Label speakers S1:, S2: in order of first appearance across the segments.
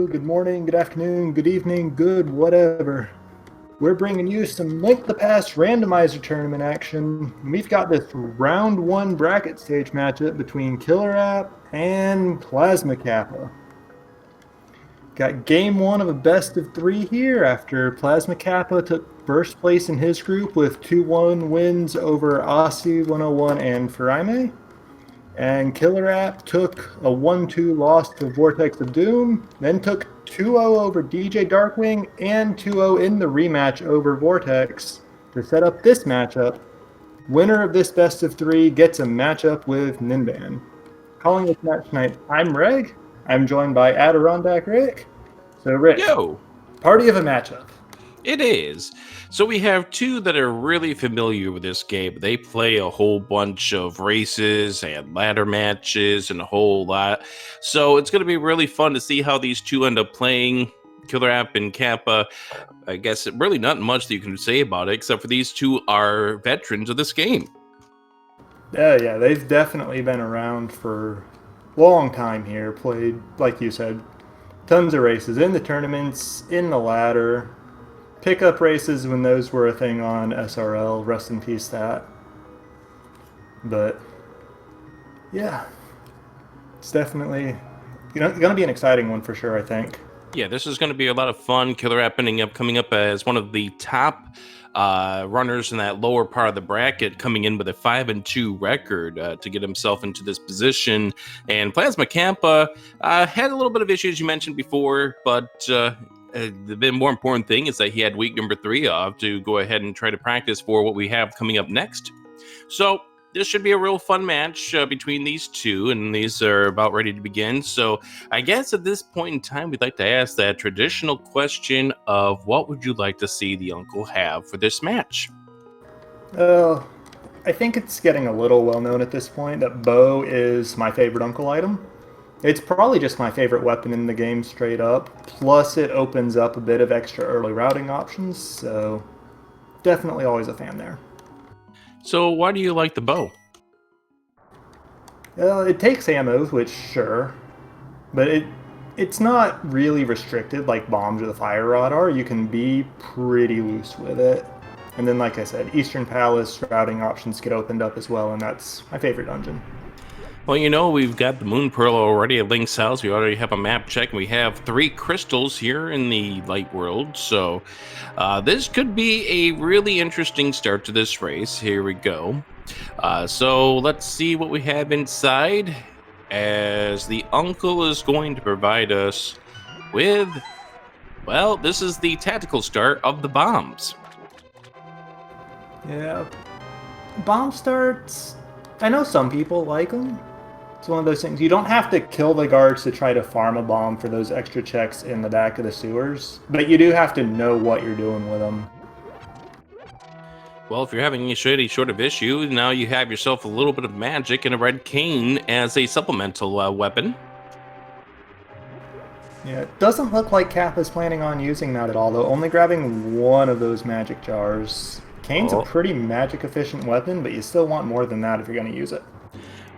S1: good morning, good afternoon, good evening, good whatever. We're bringing you some Link the Past Randomizer tournament action. We've got this round 1 bracket stage matchup between KillerApp and Plasma Kappa. Got game 1 of a best of 3 here after Plasma Kappa took first place in his group with 2-1 wins over Aussie 101 and Faraime. And KillerApp took a 1-2 loss to Vortex of Doom, then took 2-0 over DJ Darkwing and 2-0 in the rematch over Vortex to set up this matchup. Winner of this best of 3 gets a matchup with Ninban. Calling this match tonight, I'm Reg. I'm joined by Adirondack Rick. So Rick,
S2: Yo,
S1: party of a matchup.
S2: it is. So we have two that are really familiar with this game. They play a whole bunch of races and ladder matches and a whole lot. So it's going to be really fun to see how these two end up playing. KillerApp and Kappa. I guess really not much that you can say about it, except for these two are veterans of this game.
S1: Yeah, they've definitely been around for a long time here. Played, like you said, tons of races in the tournaments, in the ladder. Pickup races when those were a thing on SRL, rest in peace that. But yeah, it's definitely going to be an exciting one for sure, I think.
S2: Yeah, this is going to be a lot of fun. KillerApp ending up coming up as one of the top runners in that lower part of the bracket, coming in with a 5-2 record to get himself into this position. And Plasma Kappa had a little bit of issues you mentioned before, but the more important thing is that he had week number 3 off to go ahead and try to practice for what we have coming up next. So this should be a real fun match between these two, and these are about ready to begin. So I guess at this point in time, we'd like to ask that traditional question of what would you like to see the uncle have for this match?
S1: I think it's getting a little well known at this point that bow is my favorite uncle item. It's probably just my favorite weapon in the game straight up, plus it opens up a bit of extra early routing options, so definitely always a fan there.
S2: So why do you like the bow?
S1: It takes ammo, which sure, but it's not really restricted like bombs or the fire rod are. You can be pretty loose with it. And then like I said, Eastern Palace routing options get opened up as well, and that's my favorite dungeon.
S2: Well, you know, we've got the Moon Pearl already at Link's house. We already have a map check. We have 3 crystals here in the light world. So this could be a really interesting start to this race. Here we go. So let's see what we have inside, as the uncle is going to provide us with, well, this is the tactical start of the bombs.
S1: Yeah, bomb starts, I know some people like them. It's one of those things. You don't have to kill the guards to try to farm a bomb for those extra checks in the back of the sewers, but you do have to know what you're doing with them.
S2: Well, if you're having any sort of issue, now you have yourself a little bit of magic and a red cane as a supplemental weapon.
S1: Yeah, it doesn't look like Kappa's planning on using that at all, though. Only grabbing one of those magic jars. Cane's a pretty magic efficient weapon, but you still want more than that if you're going to use it.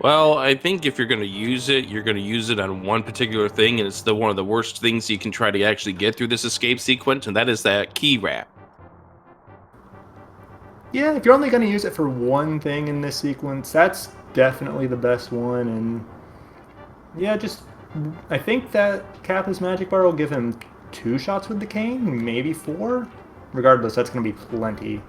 S2: Well, I think if you're going to use it, you're going to use it on one particular thing, and it's one of the worst things you can try to actually get through this escape sequence, and that is that key wrap.
S1: Yeah, if you're only going to use it for one thing in this sequence, that's definitely the best one. And yeah, I think that Kappa's magic bar will give him 2 shots with the cane, maybe 4. Regardless, that's going to be plenty.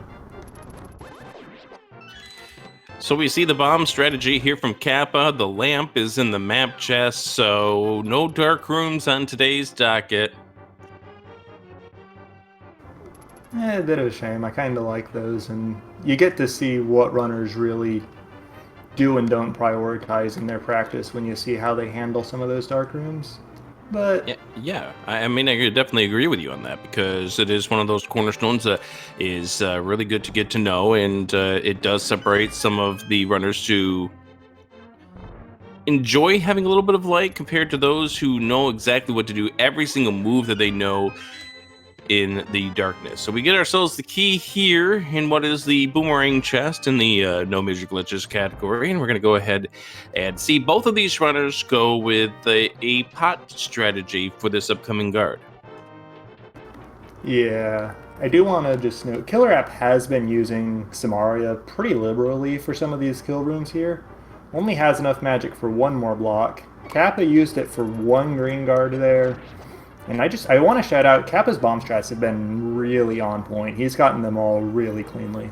S2: So we see the bomb strategy here from Kappa. The lamp is in the map chest, so no dark rooms on today's docket.
S1: A bit of a shame. I kind of like those, and you get to see what runners really do and don't prioritize in their practice when you see how they handle some of those dark rooms. But
S2: yeah, I mean, I definitely agree with you on that, because it is one of those cornerstones that is really good to get to know, and it does separate some of the runners who enjoy having a little bit of light compared to those who know exactly what to do. Every single move that they know in the darkness. So we get ourselves the key here in what is the boomerang chest in the no major glitches category, and we're going to go ahead and see both of these runners go with a pot strategy for this upcoming guard.
S1: Yeah, I do want to just note, KillerApp has been using Samaria pretty liberally for some of these kill rooms here. Only has enough magic for one more block. Kappa used it for one green guard there. And I want to shout out, Kappa's bomb strats have been really on point. He's gotten them all really cleanly.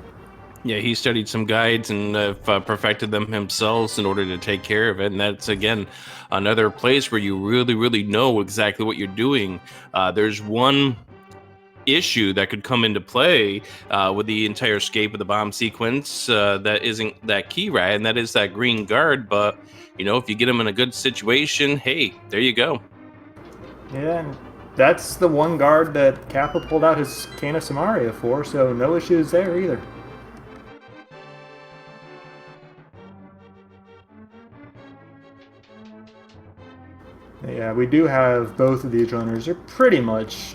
S2: Yeah, he studied some guides and perfected them himself in order to take care of it. And that's, again, another place where you really, really know exactly what you're doing. There's one issue that could come into play with the entire escape of the bomb sequence that isn't that key, right? And that is that green guard. But, you know, if you get him in a good situation, hey, there you go.
S1: Yeah, and that's the one guard that Kappa pulled out his Cane of Samaria for, so no issues there either. Yeah, we do have both of these runners are pretty much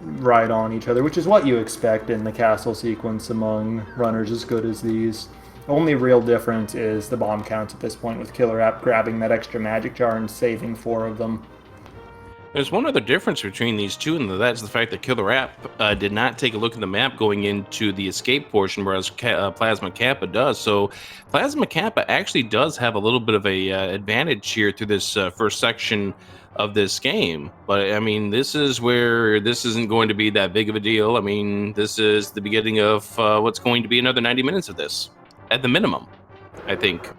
S1: right on each other, which is what you expect in the castle sequence among runners as good as these. Only real difference is the bomb counts at this point, with KillerApp grabbing that extra magic jar and saving 4 of them.
S2: There's one other difference between these two, and that's the fact that KillerApp did not take a look at the map going into the escape portion, whereas Plasma Kappa does. So Plasma Kappa actually does have a little bit of a advantage here through this first section of this game. But, I mean, this is where this isn't going to be that big of a deal. I mean, this is the beginning of what's going to be another 90 minutes of this, at the minimum, I think.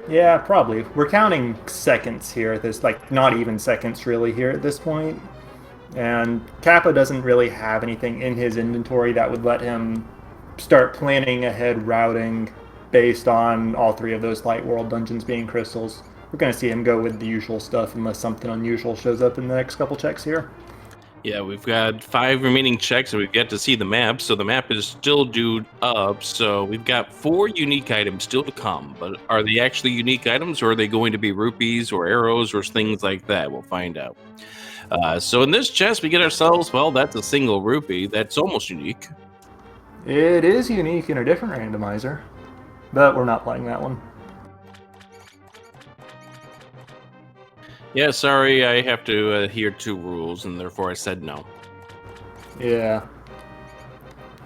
S1: Yeah, probably. We're counting seconds here at this, like, not even seconds really here at this point. And Kappa doesn't really have anything in his inventory that would let him start planning ahead routing based on all 3 of those Light World dungeons being crystals. We're going to see him go with the usual stuff unless something unusual shows up in the next couple checks here.
S2: Yeah, we've got 5 remaining checks, and we've got to see the map. So the map is still due up. So we've got 4 unique items still to come. But are they actually unique items, or are they going to be rupees or arrows or things like that? We'll find out. So in this chest, we get ourselves, well, that's a single rupee. That's almost unique.
S1: It is unique in a different randomizer, but we're not playing that one.
S2: Yeah, sorry, I have to adhere to rules, and therefore I said no.
S1: Yeah.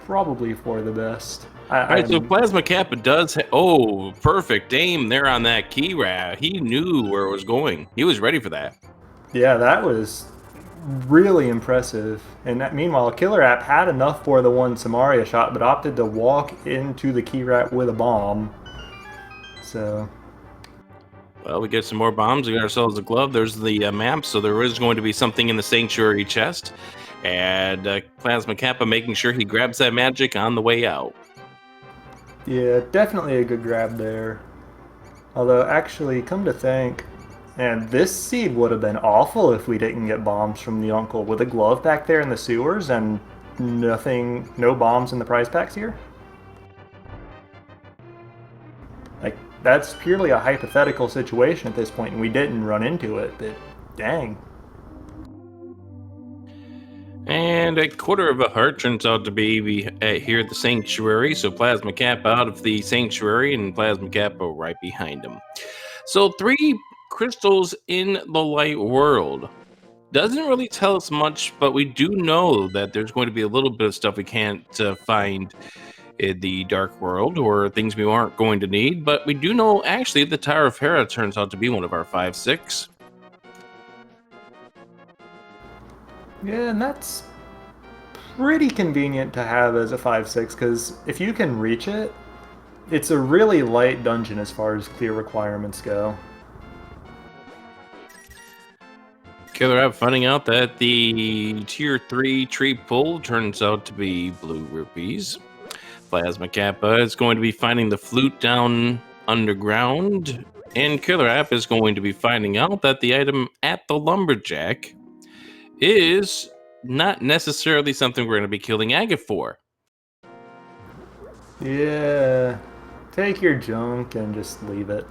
S1: Probably for the best.
S2: All right, so Plasma Kappa does... oh, perfect aim there on that key rat. He knew where it was going. He was ready for that.
S1: Yeah, that was really impressive. And meanwhile, KillerApp had enough for the one Samaria shot, but opted to walk into the key rat with a bomb. So...
S2: well, we get some more bombs. We got ourselves a glove. There's the map, so there is going to be something in the sanctuary chest. And Plasma Kappa making sure he grabs that magic on the way out.
S1: yeah, definitely a good grab there. Although, actually, come to think, and this seed would have been awful if we didn't get bombs from the uncle. With a glove back there in the sewers and no bombs in the prize packs here? Like, that's purely a hypothetical situation at this point, and we didn't run into it, but dang.
S2: And a quarter of a heart turns out to be here at the sanctuary. So Plasma Kappa out of the sanctuary, and Plasma Kappa right behind him. So 3 crystals in the light world. Doesn't really tell us much, but we do know that there's going to be a little bit of stuff we can't find in the dark world, or things we aren't going to need. But we do know, actually, the Tower of Hera turns out to be one of our 5-6.
S1: Yeah, and that's pretty convenient to have as a 5-6, because if you can reach it, it's a really light dungeon as far as clear requirements go.
S2: KillerApp finding out that the tier 3 tree pull turns out to be blue rupees. Plasma Kappa is going to be finding the flute down underground, and KillerApp is going to be finding out that the item at the lumberjack is not necessarily something we're going to be killing Agate for.
S1: Yeah, take your junk and just leave it.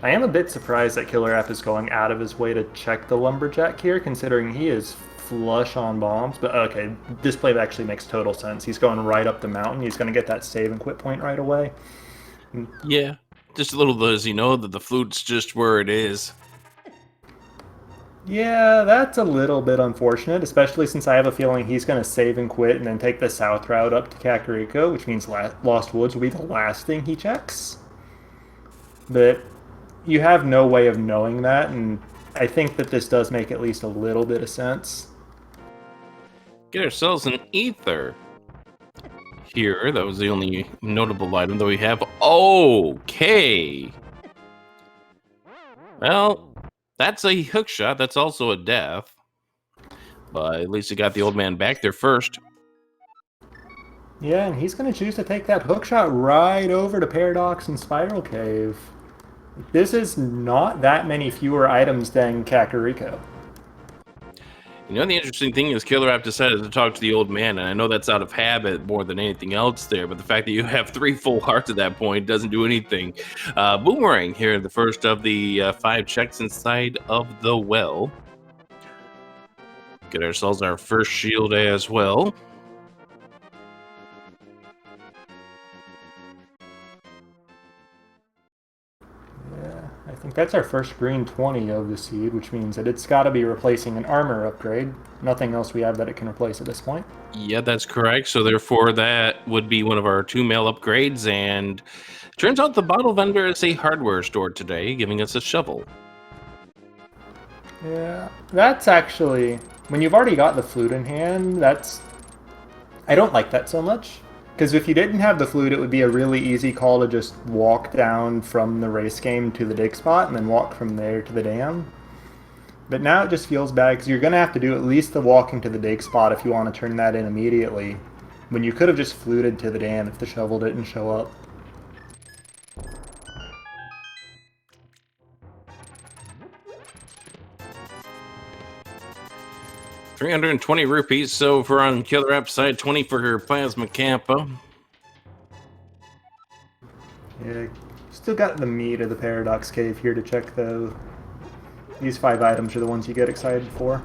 S1: I am a bit surprised that KillerApp is going out of his way to check the Lumberjack here, considering he is flush on bombs. But okay, this play actually makes total sense. He's going right up the mountain. He's going to get that save and quit point right away.
S2: Yeah, just a little does he know that the flute's just where it is.
S1: Yeah, that's a little bit unfortunate, especially since I have a feeling he's going to save and quit and then take the south route up to Kakariko, which means Lost Woods will be the last thing he checks. But you have no way of knowing that, and I think that this does make at least a little bit of sense.
S2: Get ourselves an ether. Here, that was the only notable item that we have. Okay. Well, that's a hook shot. That's also a death. But at least he got the old man back there first.
S1: Yeah, and he's going to choose to take that hook shot right over to Paradox and Spiral Cave. This is not that many fewer items than Kakariko.
S2: You know, the interesting thing is KillerApp decided to talk to the old man, and I know that's out of habit more than anything else there, but the fact that you have 3 full hearts at that point doesn't do anything. Boomerang here, the first of the 5 checks inside of the well. Get ourselves our first shield as well.
S1: I think that's our first green 20 of the seed, which means that it's got to be replacing an armor upgrade. Nothing else we have that it can replace at this point.
S2: Yeah, that's correct. So therefore, that would be one of our 2 mail upgrades. And turns out the bottle vendor is a hardware store today, giving us a shovel.
S1: Yeah, that's actually, when you've already got the flute in hand, I don't like that so much. Because if you didn't have the flute, it would be a really easy call to just walk down from the race game to the dig spot and then walk from there to the dam. But now it just feels bad because you're going to have to do at least the walking to the dig spot if you want to turn that in immediately, when you could have just fluted to the dam if the shovel didn't show up.
S2: ₹320. So for on KillerApp side, 20 for her Plasma Kappa.
S1: Yeah, still got the meat of the Paradox Cave here to check though. These 5 items are the ones you get excited for.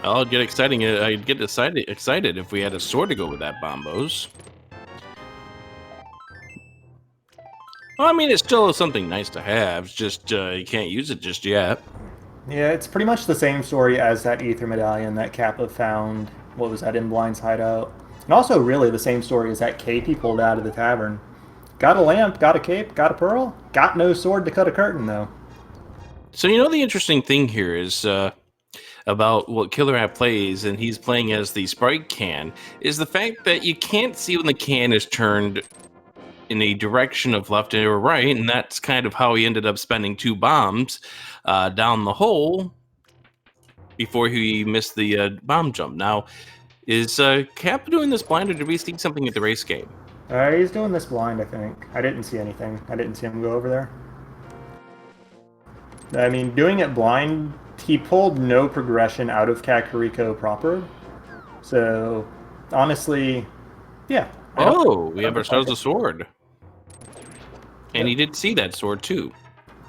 S2: Well, I'd get excited if we had a sword to go with that, Bombos. Well, I mean, it's still something nice to have. It's just you can't use it just yet.
S1: Yeah, it's pretty much the same story as that Ether Medallion that Kappa found. What was that, in Blind's hideout? And also really the same story as that cape he pulled out of the tavern. Got a lamp, got a cape, got a pearl. Got no sword to cut a curtain, though.
S2: So, you know, the interesting thing here is about what KillerApp plays, and he's playing as the Sprite can, is the fact that you can't see when the can is turned in a direction of left or right, and that's kind of how he ended up spending 2 bombs down the hole before he missed the bomb jump. Now, is Kappa doing this blind, or did we see something at the race game?
S1: He's doing this blind, I think. I didn't see anything. I didn't see him go over there. I mean, doing it blind, he pulled no progression out of Kakariko proper. So, honestly, yeah.
S2: Oh, we have ourselves a sword. And he did see that sword, too.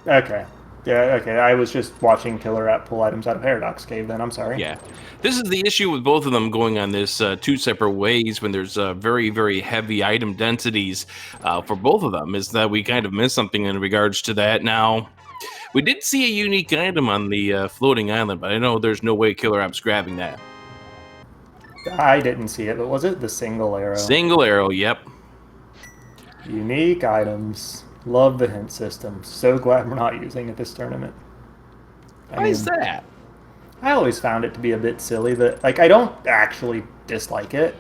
S1: Okay. Yeah, okay. I was just watching KillerApp pull items out of Paradox Cave then. I'm sorry.
S2: Yeah. This is the issue with both of them going on this 2 separate ways when there's very, very heavy item densities for both of them, is that we kind of miss something in regards to that. Now, we did see a unique item on the floating island, but I know there's no way KillerApp's grabbing that.
S1: I didn't see it, but was it the single arrow?
S2: Single arrow, yep.
S1: Unique items. Love the hint system. So glad we're not using it this tournament.
S2: Why is that?
S1: I always found it to be a bit silly. That, like, I don't actually dislike it,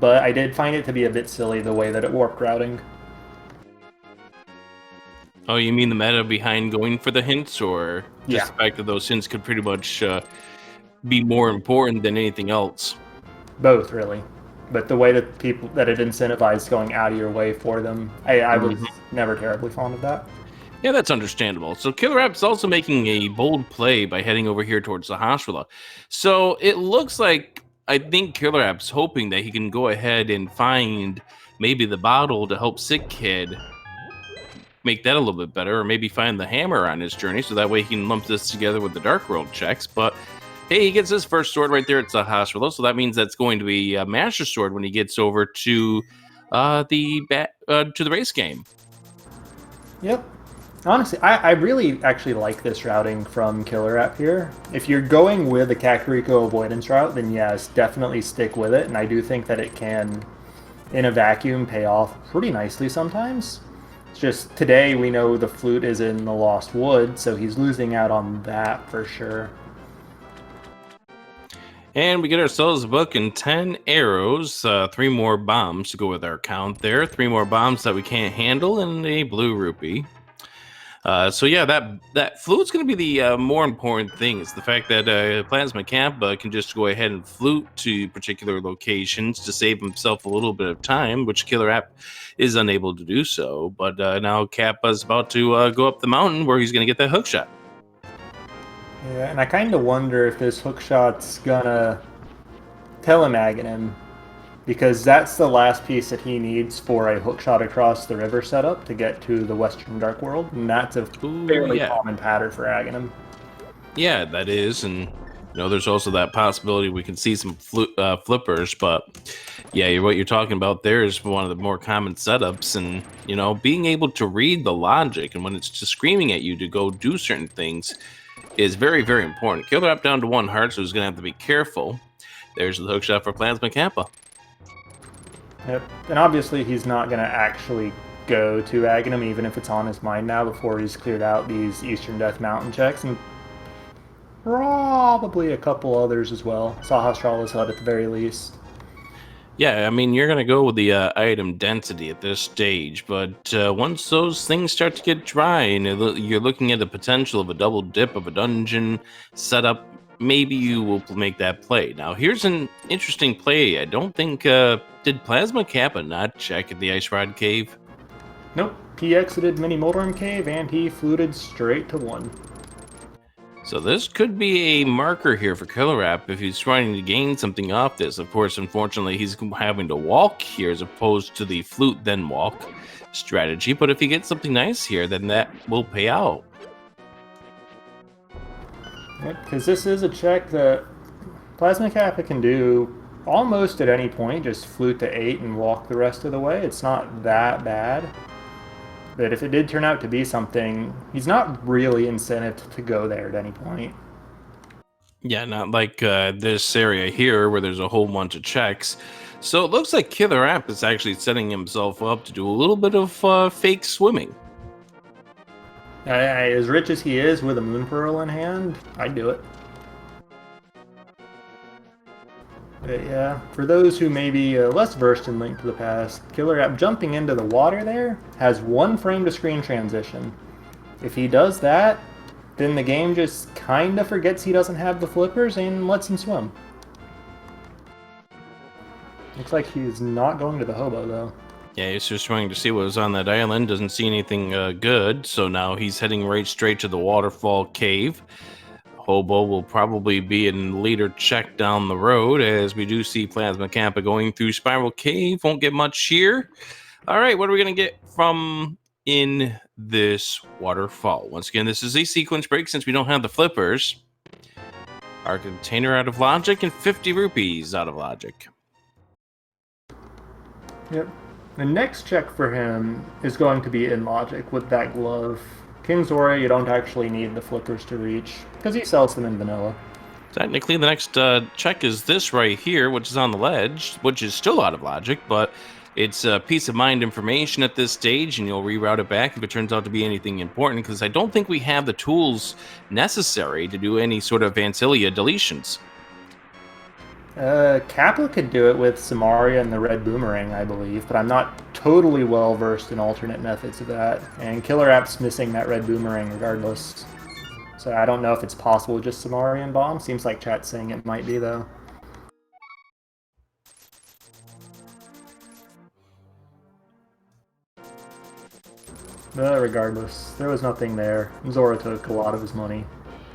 S1: but I did find it to be a bit silly the way that it warped routing.
S2: Oh, you mean the meta behind going for the hints, or just
S1: Yeah.
S2: the fact that those hints could pretty much be more important than anything else?
S1: Both, really. But the way that it incentivized going out of your way for them, I was never terribly fond of that.
S2: Yeah, that's understandable. So KillerApp's also making a bold play by heading over here towards the Hoshvala. So it looks like, I think KillerApp's hoping that he can go ahead and find maybe the bottle to help Sick Kid make that a little bit better, or maybe find the hammer on his journey so that way he can lump this together with the Dark World checks. But hey, he gets his first sword right there at the hospital, so that means that's going to be a Master Sword when he gets over to the race game.
S1: Yep. Honestly, I really actually like this routing from KillerApp here. If you're going with a Kakariko avoidance route, then yes, definitely stick with it. And I do think that it can, in a vacuum, pay off pretty nicely sometimes. It's just today we know the flute is in the Lost Wood, so he's losing out on that for sure.
S2: And we get ourselves a book and 10 arrows, 3 more bombs to go with our count there, 3 more bombs that we can't handle, and a blue rupee. So yeah, that flute's going to be the more important thing. It's the fact that Plasma Kappa can just go ahead and flute to particular locations to save himself a little bit of time, which KillerApp is unable to do so. But now Kappa's about to go up the mountain where he's going to get that hook shot.
S1: Yeah, and I kind of wonder if this hook shot's gonna telemagnet him, because that's the last piece that he needs for a hook shot across the river setup to get to the Western Dark World, and that's a fairly common pattern for Aghanim.
S2: Yeah, that is, and there's also that possibility we can see some flippers, but yeah, what you're talking about there is one of the more common setups, and being able to read the logic and when it's just screaming at you to go do certain things is very, very important. KillerApp down to 1 heart, so he's gonna have to be careful. There's the hook shot for Plasma Kappa.
S1: Yep, and obviously he's not going to actually go to Aghanim, even if it's on his mind now, before he's cleared out these Eastern Death Mountain checks, and probably a couple others as well. Sahasrala's HUD at the very least.
S2: Yeah, I mean, you're going to go with the item density at this stage, but once those things start to get dry and you're looking at the potential of a double dip of a dungeon setup, maybe you will make that play. Now, here's an interesting play. I don't think, did Plasma Kappa not check at the Ice Rod Cave?
S1: Nope, he exited Mini Moldorm Cave and he fluted straight to 1.
S2: So this could be a marker here for KillerApp if he's trying to gain something off this. Of course, unfortunately, he's having to walk here as opposed to the flute then walk strategy. But if he gets something nice here, then that will pay out.
S1: Because this is a check that Plasma Kappa can do almost at any point. Just flute to 8 and walk the rest of the way. It's not that bad. But if it did turn out to be something, he's not really incentived to go there at any point.
S2: Yeah, not like this area here where there's a whole bunch of checks. So it looks like KillerApp is actually setting himself up to do a little bit of fake swimming.
S1: As rich as he is with a Moon Pearl in hand, I'd do it. But yeah, for those who may be less versed in Link to the Past, KillerApp jumping into the water there has 1 frame to screen transition. If he does that, then the game just kinda forgets he doesn't have the flippers and lets him swim. Looks like he's not going to the hobo though.
S2: Yeah, he's just trying to see what was on that island, doesn't see anything good, so now he's heading right straight to the waterfall cave. Hobo will probably be in later check down the road, as we do see Plasma Kappa going through Spiral Cave. Won't get much here. All right, what are we going to get from in this waterfall? Once again, this is a sequence break since we don't have the flippers. Our container out of logic and 50 rupees out of logic.
S1: Yep. The next check for him is going to be in logic with that glove. King Zora, you don't actually need the flippers to reach, because he sells them in vanilla.
S2: Technically, the next check is this right here, which is on the ledge, which is still out of logic, but it's peace of mind information at this stage, and you'll reroute it back if it turns out to be anything important, because I don't think we have the tools necessary to do any sort of Ancilia deletions.
S1: Kappa could do it with Samaria and the red boomerang, I believe, but I'm not totally well versed in alternate methods of that. And KillerApp's missing that red boomerang regardless. So I don't know if it's possible with just Samaria and bomb. Seems like chat's saying it might be though. But regardless, there was nothing there. Zora took a lot of his money.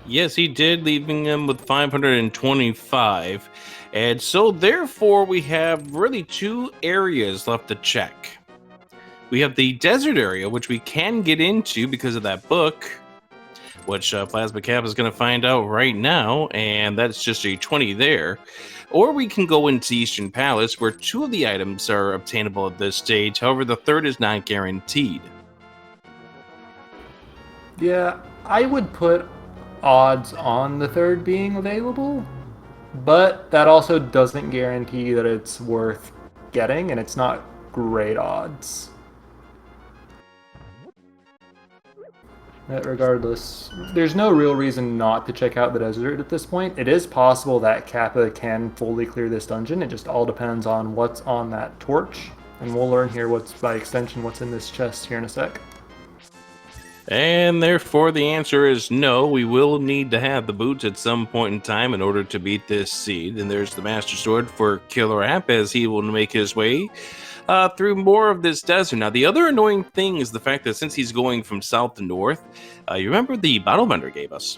S2: Yes, he did, leaving him with 525. And so, therefore, we have really two areas left to check. We have the desert area, which we can get into because of that book, which Plasma Kappa is going to find out right now, and that's just a 20 there. Or we can go into Eastern Palace, where two of the items are obtainable at this stage. However, the third is not guaranteed.
S1: Yeah, I would put odds on the third being available, but that also doesn't guarantee that it's worth getting, and it's not great odds. But regardless, there's no real reason not to check out the desert at this point. It is possible that Kappa can fully clear this dungeon. It just all depends on what's on that torch, and we'll learn here what's, by extension, what's in this chest here in a sec.
S2: And therefore, the answer is no. We will need to have the boots at some point in time in order to beat this seed. And there's the Master Sword for KillerApp as he will make his way through more of this desert. Now, the other annoying thing is the fact that since he's going from south to north, you remember the bottle vendor gave us?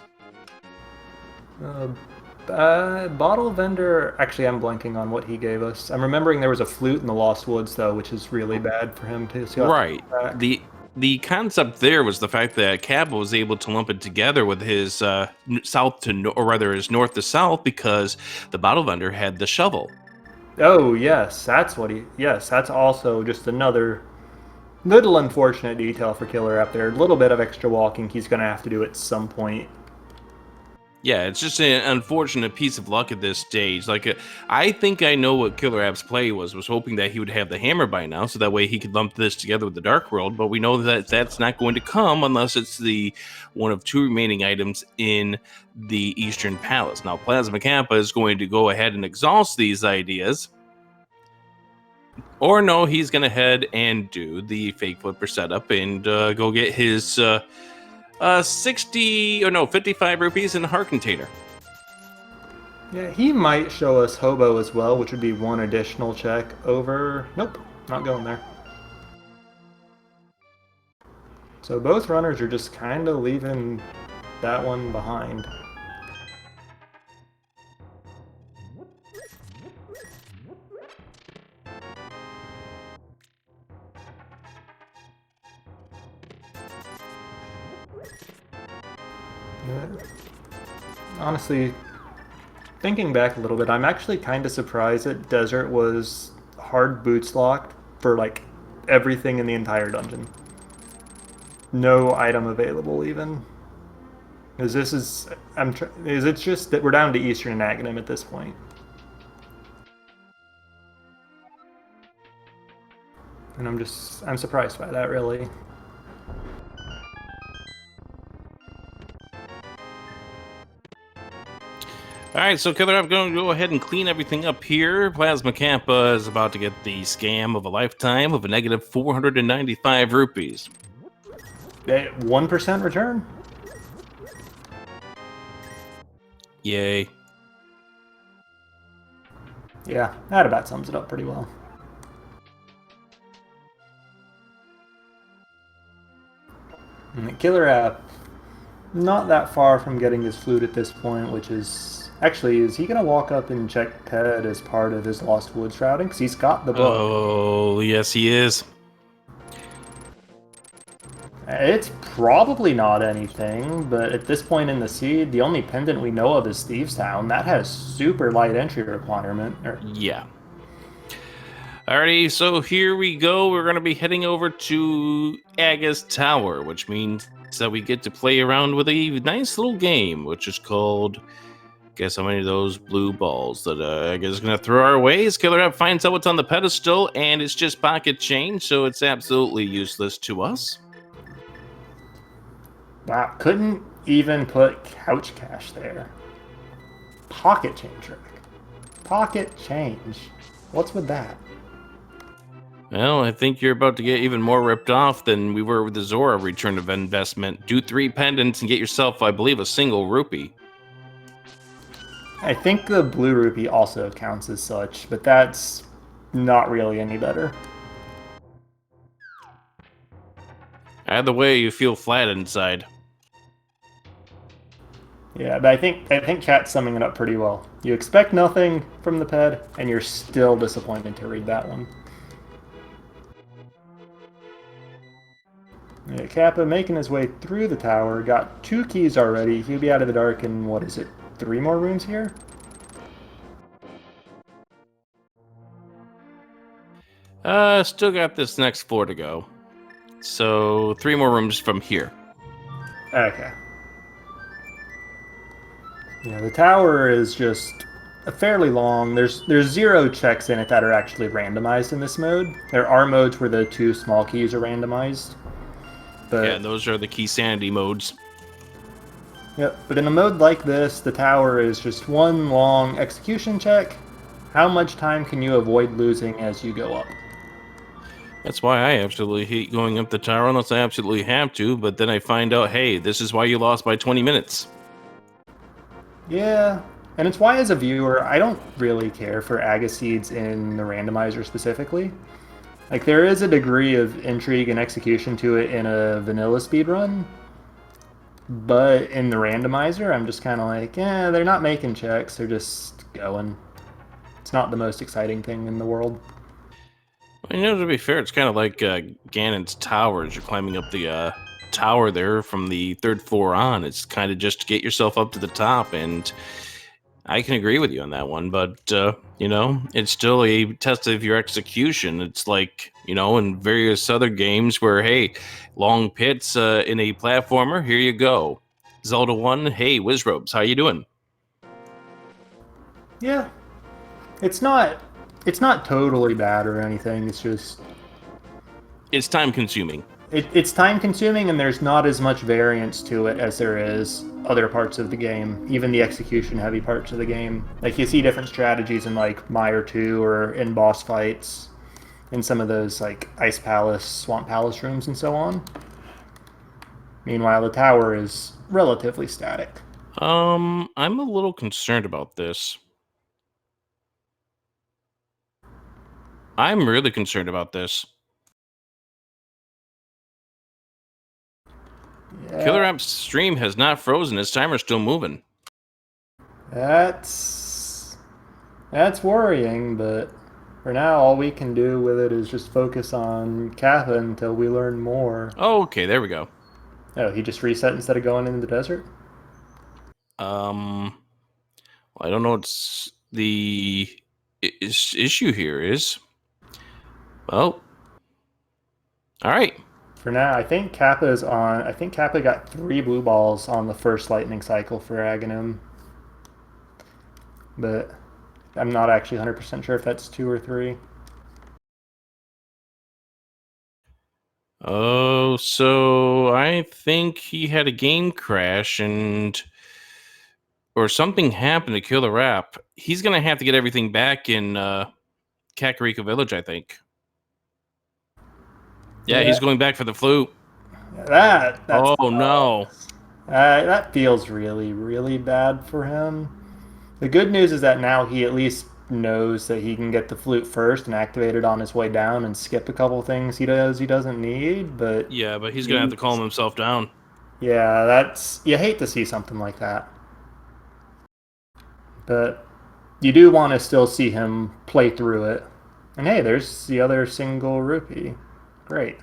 S1: Bottle vendor. Actually, I'm blanking on what he gave us. I'm remembering there was a flute in the Lost Woods, though, which is really bad for him to see.
S2: Right. The concept there was the fact that Kappa was able to lump it together with his south to, or rather his north to south, because the bottle vendor had the shovel.
S1: Oh yes, that's what he. Yes, that's also just another little unfortunate detail for KillerApp there. A little bit of extra walking he's going to have to do at some point.
S2: Yeah, it's just an unfortunate piece of luck at this stage. Like, I think I know what KillerApp's play was hoping that he would have the hammer by now, so that way he could lump this together with the Dark World, but we know that that's not going to come unless it's the one of two remaining items in the Eastern Palace. Now, Plasma Kappa is going to go ahead and exhaust these ideas, or no, he's going to head and do the fake flipper setup and go get his 55 rupees in a heart container.
S1: Yeah, he might show us Hobo as well, which would be one additional check over. Nope, not going there. So both runners are just kind of leaving that one behind. Honestly, thinking back a little bit, I'm actually kind of surprised that Desert was hard boots locked for like everything in the entire dungeon. No item available even. Because this is, it's just that we're down to Eastern and Aghanim at this point. And I'm surprised by that, really.
S2: All right, so Killer, I'm going to go ahead and clean everything up here. Plasma Kappa is about to get the scam of a lifetime of a negative 495 rupees.
S1: 1% return?
S2: Yay.
S1: Yeah, that about sums it up pretty well. And KillerApp, not that far from getting his flute at this point, which is... Actually, is he going to walk up and check Ted as part of his Lost Woods routing? Because he's got the book.
S2: Oh, yes, he is.
S1: It's probably not anything, but at this point in the seed, the only pendant we know of is Thieves Town. That has super light entry requirement.
S2: Yeah. Alrighty, so here we go. We're going to be heading over to Aga's Tower, which means that we get to play around with a nice little game, which is called... Guess how many of those blue balls that Aga's going to throw our way. As KillerApp finds out what's on the pedestal, and it's just pocket change, so it's absolutely useless to us.
S1: Wow, couldn't even put couch cash there. Pocket change, Rick. Pocket change. What's with that?
S2: Well, I think you're about to get even more ripped off than we were with the Zora return of investment. Do 3 pendants and get yourself, I believe, a single rupee.
S1: I think the blue rupee also counts as such, but that's not really any better.
S2: Either way, you feel flat inside.
S1: Yeah, but I think chat's summing it up pretty well. You expect nothing from the ped, and you're still disappointed to read that one. Yeah, Kappa making his way through the tower, got 2 keys already. He'll be out of the dark in, what is it, 3 more rooms here?
S2: Still got this next floor to go. So 3 more rooms from here.
S1: Okay. Yeah, the tower is just fairly long. There's 0 checks in it that are actually randomized in this mode. There are modes where the 2 small keys are randomized. But
S2: Yeah, those are the key sanity modes.
S1: yep, but in a mode like this, the tower is just one long execution check. How much time can you avoid losing as you go up?
S2: That's why I absolutely hate going up the tower unless I absolutely have to, but then I find out, hey, this is why you lost by 20 minutes.
S1: Yeah, and it's why as a viewer, I don't really care for agaseeds in the randomizer specifically. Like, there is a degree of intrigue and execution to it in a vanilla speedrun, but in the randomizer, I'm just kind of like, yeah, they're not making checks, they're just going. It's not the most exciting thing in the world.
S2: Well, to be fair, it's kind of like Ganon's towers. You're climbing up the tower there from the 3rd floor on. It's kind of just to get yourself up to the top, and I can agree with you on that one, but, it's still a test of your execution. It's like, in various other games where, hey, long pits in a platformer, here you go. Zelda 1, hey, Wizrobes, how you doing?
S1: Yeah, it's not totally bad or anything. It's just
S2: It's time-consuming.
S1: it's time consuming, and there's not as much variance to it as there is other parts of the game, even the execution heavy parts of the game. Like, you see different strategies in like Mire 2 or in boss fights in some of those like Ice Palace, Swamp Palace rooms and so on. Meanwhile, the tower is relatively static.
S2: I'm a little concerned about this. I'm really concerned about this.
S1: Yeah,
S2: KillerApp's stream has not frozen. His timer's still moving.
S1: that's worrying, but for now, all we can do with it is just focus on Kappa until we learn more.
S2: Oh, okay, there we go.
S1: Oh, he just reset instead of going into the desert?
S2: I don't know what's the issue here is. Well, all right.
S1: For now, I think Kappa is on. I think Kappa got 3 blue balls on the first lightning cycle for Aghanim. But I'm not actually 100% sure if that's 2 or 3.
S2: Oh, so I think he had a game crash or something happened to KillerApp. He's gonna have to get everything back in Kakariko Village, I think. Yeah, he's going back for the flute.
S1: That's
S2: Oh no.
S1: that feels really, really bad for him. The good news is that now he at least knows that he can get the flute first and activate it on his way down and skip a couple things he doesn't need. But
S2: Yeah, but he's gonna have to calm himself down.
S1: yeah, that's, you hate to see something like that. But you do want to still see him play through it. And hey, there's the other single rupee. Great.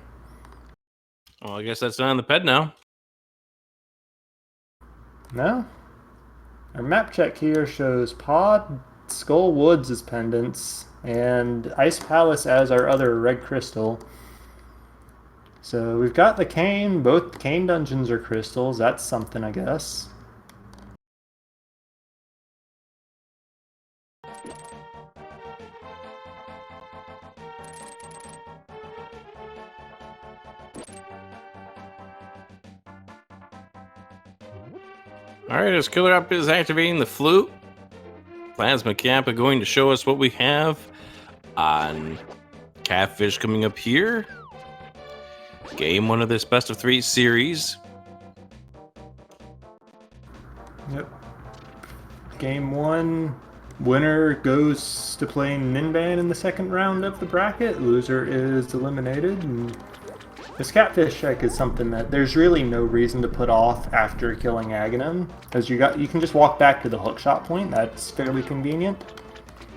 S2: Well, I guess that's not on the ped now.
S1: No? Our map check here shows Pod, Skull Woods as pendants, and Ice Palace as our other red crystal. So we've got the cane. Both cane dungeons are crystals. That's something, I guess.
S2: All right, as KillerApp is activating the flute, Plasma Kappa going to show us what we have on Catfish coming up here. Game 1 of this best of 3 series.
S1: Yep. Game 1. Winner goes to playing Ninban in the second round of the bracket. Loser is eliminated. And This catfish check is something that there's really no reason to put off after killing Aghanim, because you can just walk back to the hookshot point. That's fairly convenient.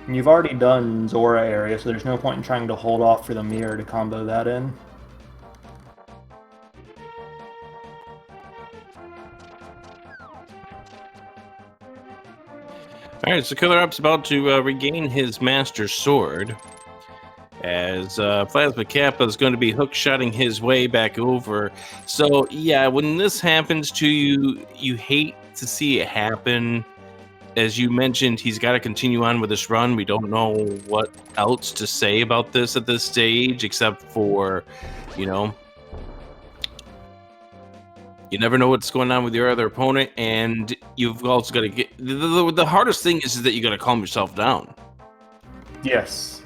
S1: And you've already done Zora area, so there's no point in trying to hold off for the mirror to combo that in.
S2: Alright, so KillerApp's about to regain his Master Sword, as Plasma Kappa is going to be hookshotting his way back over. So, yeah, when this happens to you, you hate to see it happen. As you mentioned, he's got to continue on with this run. We don't know what else to say about this at this stage, except for, you know, you never know what's going on with your other opponent, and you've also got to get... The hardest thing is that you got to calm yourself down.
S1: Yes.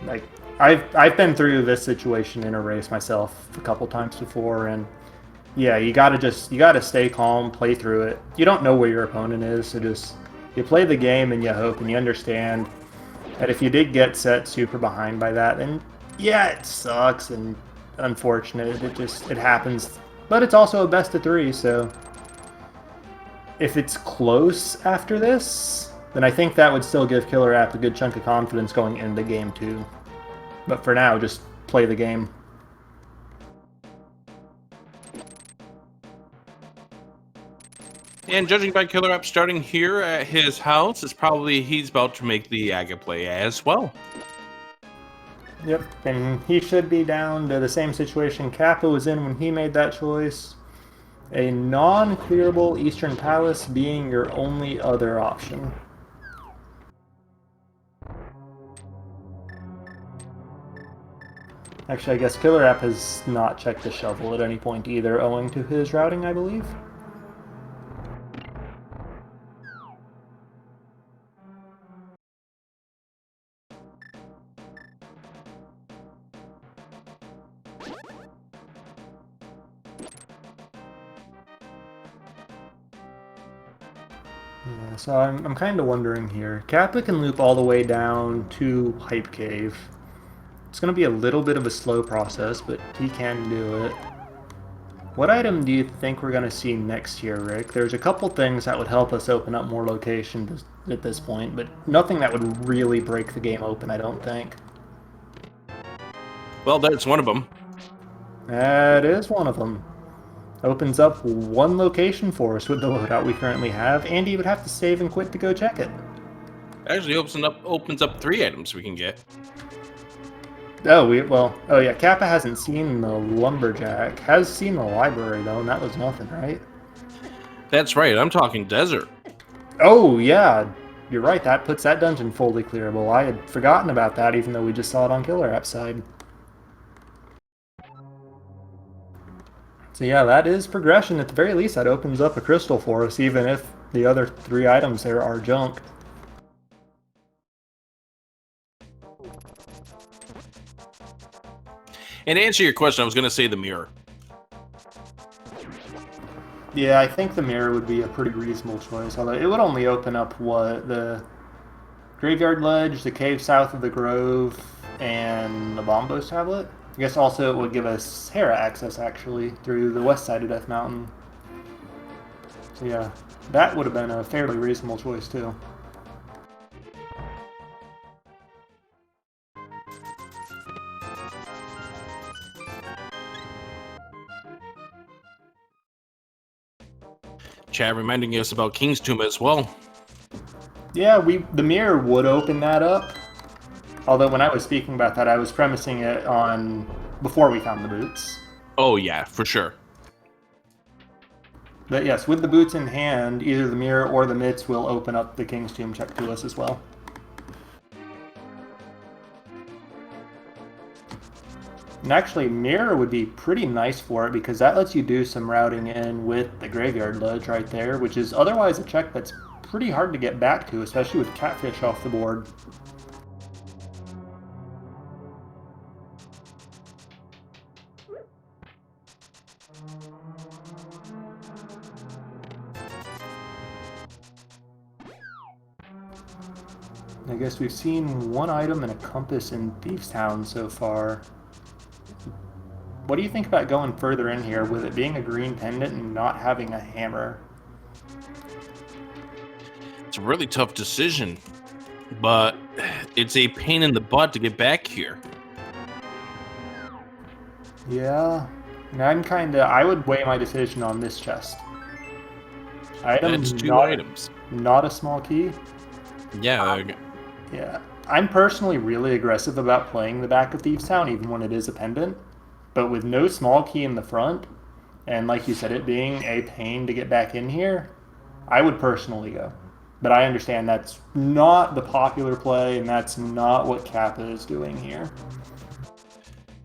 S1: Like, I've been through this situation in a race myself a couple times before, and yeah, you gotta stay calm, play through it. You don't know where your opponent is, so just you play the game and you hope and you understand that if you did get set super behind by that, then yeah, it sucks and unfortunate. It happens, but it's also a best of 3, so if it's close after this, then I think that would still give KillerApp a good chunk of confidence going into game 2. But for now, just play the game.
S2: And judging by KillerApp starting here at his house, it's probably he's about to make the Aga play as well.
S1: Yep, and he should be down to the same situation Kappa was in when he made that choice. A non-clearable Eastern Palace being your only other option. Actually, I guess KillerApp has not checked the shovel at any point either, owing to his routing, I believe. Yeah, so I'm kind of wondering here. Kappa can loop all the way down to Pipe Cave. It's going to be a little bit of a slow process, but he can do it. What item do you think we're going to see next here, Rick? There's a couple things that would help us open up more locations at this point, but nothing that would really break the game open, I don't think.
S2: Well, that's one of them.
S1: That is one of them. Opens up one location for us with the loadout we currently have. Andy would have to save and quit to go check it.
S2: Actually, opens up 3 items we can get.
S1: Oh, yeah, Kappa hasn't seen the Lumberjack. Has seen the library, though, and that was nothing, right?
S2: That's right, I'm talking desert.
S1: Oh, yeah, you're right, that puts that dungeon fully clearable. I had forgotten about that, even though we just saw it on KillerApp's side. So yeah, that is progression. At the very least, that opens up a crystal for us, even if the other 3 items there are junk.
S2: And to answer your question, I was going to say the mirror.
S1: Yeah, I think the mirror would be a pretty reasonable choice, although it would only open up, what, the Graveyard Ledge, the cave south of the Grove, and the Bombos Tablet? I guess also it would give us Hera access, actually, through the west side of Death Mountain. So yeah, that would have been a fairly reasonable choice, too.
S2: Chad reminding us about King's Tomb as well.
S1: Yeah, the mirror would open that up. Although when I was speaking about that, I was premising it on before we found the boots.
S2: Oh yeah, for sure.
S1: But yes, with the boots in hand, either the mirror or the mitts will open up the King's Tomb check to us as well. And actually, mirror would be pretty nice for it, because that lets you do some routing in with the Graveyard Ledge right there, which is otherwise a check that's pretty hard to get back to, especially with Catfish off the board. I guess we've seen one item and a compass in Thieves Town so far. What do you think about going further in here with it being a green pendant and not having a hammer?
S2: It's a really tough decision, but it's a pain in the butt to get back here.
S1: Yeah, and I would weigh my decision on this chest.
S2: That's two items.
S1: Not a small key.
S2: Yeah.
S1: Yeah, I'm personally really aggressive about playing the back of Thieves Town, even when it is a pendant. But with no small key in the front, and like you said, it being a pain to get back in here, I would personally go. But I understand that's not the popular play, and that's not what Kappa is doing here.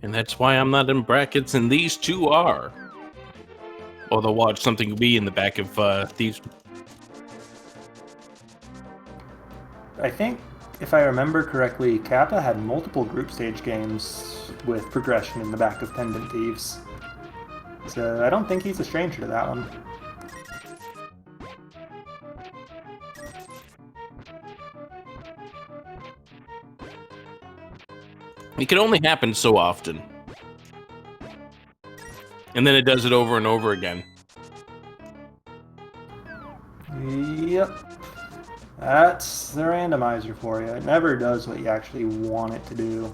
S2: And that's why I'm not in brackets, and these two are. Although watch something be in the back of Thieves.
S1: I think, if I remember correctly, Kappa had multiple group stage games with progression in the back of Pendant Thieves. So I don't think he's a stranger to that one.
S2: It can only happen so often. And then it does it over and over again.
S1: Yep. That's the randomizer for you. It never does what you actually want it to do.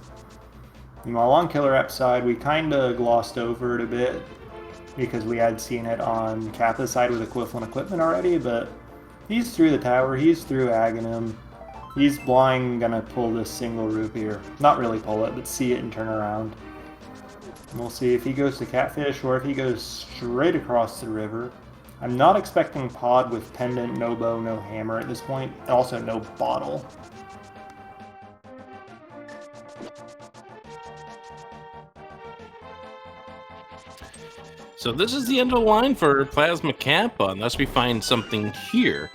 S1: And while on KillerApp's side, we kind of glossed over it a bit because we had seen it on Kappa's side with equivalent equipment already, but he's through the tower, he's through Aghanim. He's blind gonna pull this single rupee, or not really pull it, but see it and turn around. And we'll see if he goes to Catfish or if he goes straight across the river. I'm not expecting pod with pendant, no bow, no hammer at this point, and also no bottle.
S2: So this is the end of the line for Plasma Kappa, unless we find something here.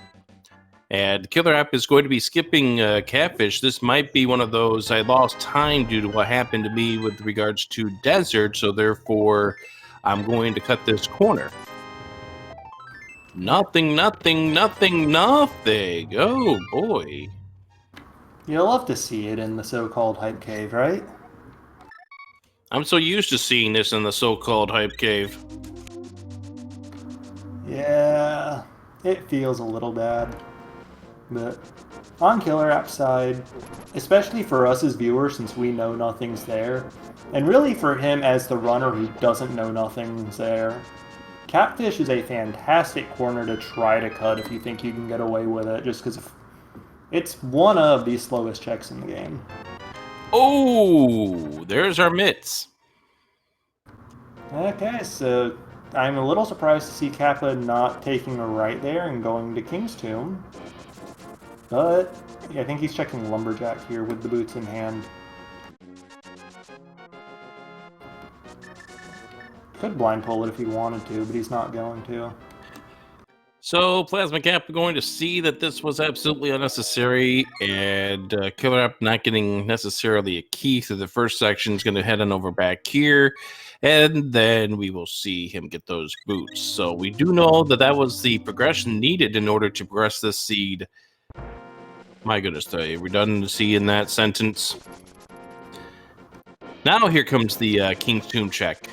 S2: And KillerApp is going to be skipping Catfish. This might be one of those, I lost time due to what happened to me with regards to Desert, so therefore I'm going to cut this corner. Nothing, nothing, nothing, nothing. Oh, boy.
S1: You'll love to see it in the so-called hype cave, right?
S2: I'm so used to seeing this in the so-called hype cave.
S1: Yeah, it feels a little bad. But on KillerApp's side, especially for us as viewers since we know nothing's there, and really for him as the runner who doesn't know nothing's there, Catfish is a fantastic corner to try to cut if you think you can get away with it, just because it's one of the slowest checks in the game.
S2: Oh, there's our mitts.
S1: Okay, so I'm a little surprised to see Kappa not taking a right there and going to King's Tomb. But yeah, I think he's checking Lumberjack here with the boots in hand. Could blind pull it if he wanted to, but he's not going to.
S2: So Plasma Kappa going to see that this was absolutely unnecessary, and KillerApp not getting necessarily a key through the first section is going to head on over back here, and then we will see him get those boots. So we do know that that was the progression needed in order to progress this seed. My goodness, the redundancy in that sentence. Now here comes the King's Tomb check.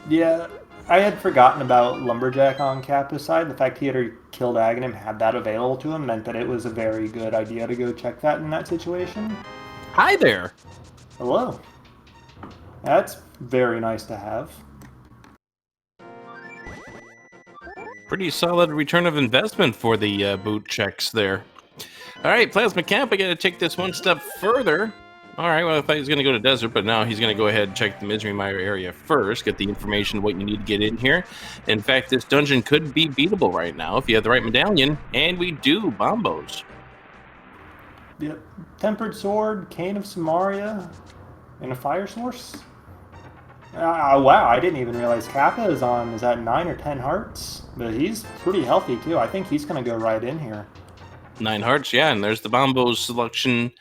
S1: Yeah, I had forgotten about Lumberjack on Kappa's side. The fact he had killed Aghanim, had that available to him, meant that it was a very good idea to go check that in that situation.
S2: Hi there.
S1: Hello. That's very nice to have.
S2: Pretty solid return of investment for the boot checks there. All right, Plasma Kappa, got to take this one step further. All right, well, I thought he was going to go to Desert, but now he's going to go ahead and check the Misery Mire area first, get the information of what you need to get in here. In fact, this dungeon could be beatable right now if you have the right medallion, and we do. Bombos.
S1: Yep. Tempered Sword, Cane of Samaria, and a Fire Source. Wow, I didn't even realize Kappa is at 9 or 10 hearts? But he's pretty healthy, too. I think he's going to go right in here.
S2: 9 hearts, yeah, and there's the Bombos selection.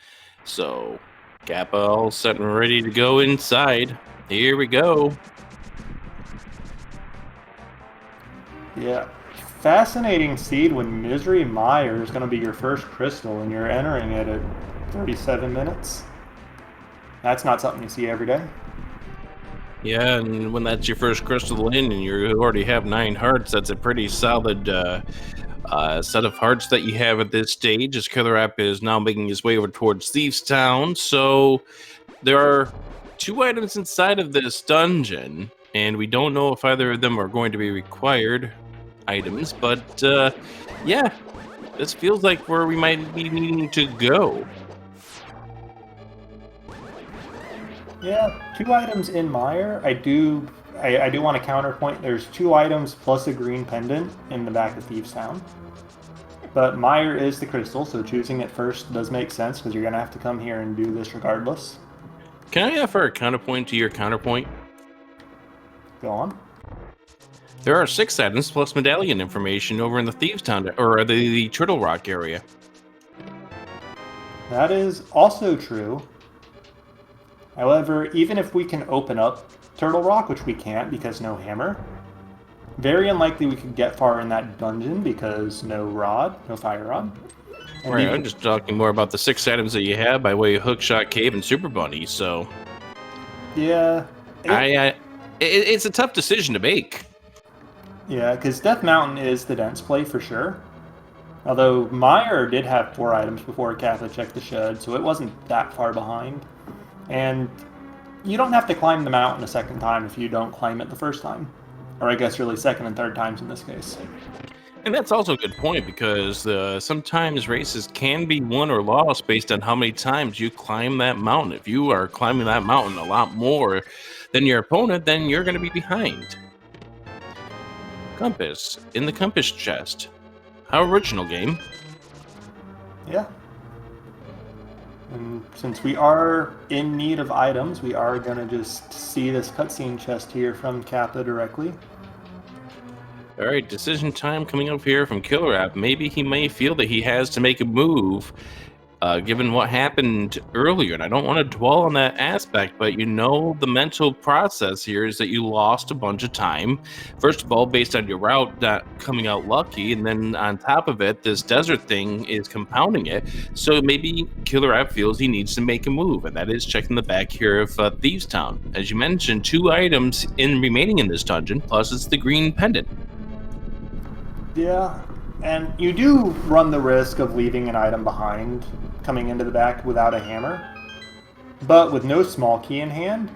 S2: So, Kappa all set and ready to go inside. Here we go.
S1: Yeah. Fascinating seed when Misery Mire is going to be your first crystal, and you're entering it at 37 minutes. That's not something you see every day.
S2: Yeah, and when that's your first crystal in and you already have 9 hearts, that's a pretty solid set of hearts that you have at this stage, as KillerApp is now making his way over towards Thieves Town. So there are 2 items inside of this dungeon, and we don't know if either of them are going to be required items, but yeah, this feels like where we might be needing to go.
S1: Yeah, 2 items in Mire. I do want to counterpoint. There's 2 items plus a green pendant in the back of Thieves Town. But Mire is the crystal, so choosing it first does make sense because you're going to have to come here and do this regardless.
S2: Can I offer a counterpoint to your counterpoint?
S1: Go on.
S2: There are 6 items plus medallion information over in the Thieves Town, or the Turtle Rock area.
S1: That is also true. However, even if we can open up Turtle Rock, which we can't because no hammer, very unlikely we could get far in that dungeon because no fire rod. And
S2: Right, I'm just talking more about the 6 items that you have by way of Hookshot Cave and Super Bunny, so...
S1: Yeah.
S2: It's a tough decision to make.
S1: Yeah, because Death Mountain is the dense play for sure. Although Mire did have 4 items before Kappa checked the shed, so it wasn't that far behind. And you don't have to climb the mountain a second time if you don't climb it the first time. Or I guess really second and third times in this case.
S2: And that's also a good point, because sometimes races can be won or lost based on how many times you climb that mountain. If you are climbing that mountain a lot more than your opponent, then you're going to be behind. Compass. In the compass chest. How original, game.
S1: Yeah. And since we are in need of items, we are going to just see this cutscene chest here from Kappa directly.
S2: All right, decision time coming up here from KillerApp. Maybe he may feel that he has to make a move, given what happened earlier. And I don't want to dwell on that aspect, but you know the mental process here is that you lost a bunch of time. First of all, based on your route not coming out lucky, and then on top of it, this desert thing is compounding it. So maybe KillerApp feels he needs to make a move, and that is checking the back here of Thieves Town. As you mentioned, 2 items remaining in this dungeon, plus it's the green pendant.
S1: Yeah, and you do run the risk of leaving an item behind coming into the back without a hammer. But with no small key in hand,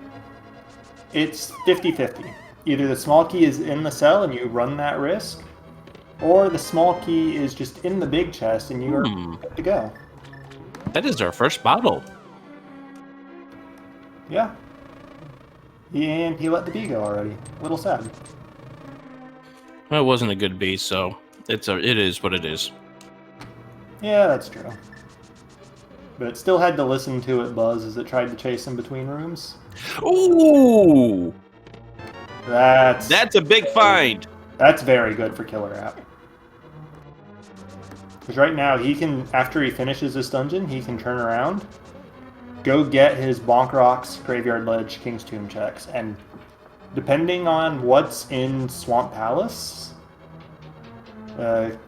S1: it's 50-50. Either the small key is in the cell and you run that risk, or the small key is just in the big chest and you are good to go.
S2: That is our first bottle.
S1: Yeah. And he let the bee go already. A little sad.
S2: Well, it wasn't a good bee, so it is what it is.
S1: Yeah, that's true. But it still had to listen to it buzz as it tried to chase him between rooms.
S2: Ooh!
S1: That's
S2: a big find!
S1: That's very good for KillerApp. Because right now, he can, after he finishes this dungeon, he can turn around, go get his Bonk Rocks, Graveyard Ledge, King's Tomb checks, and depending on what's in Swamp Palace,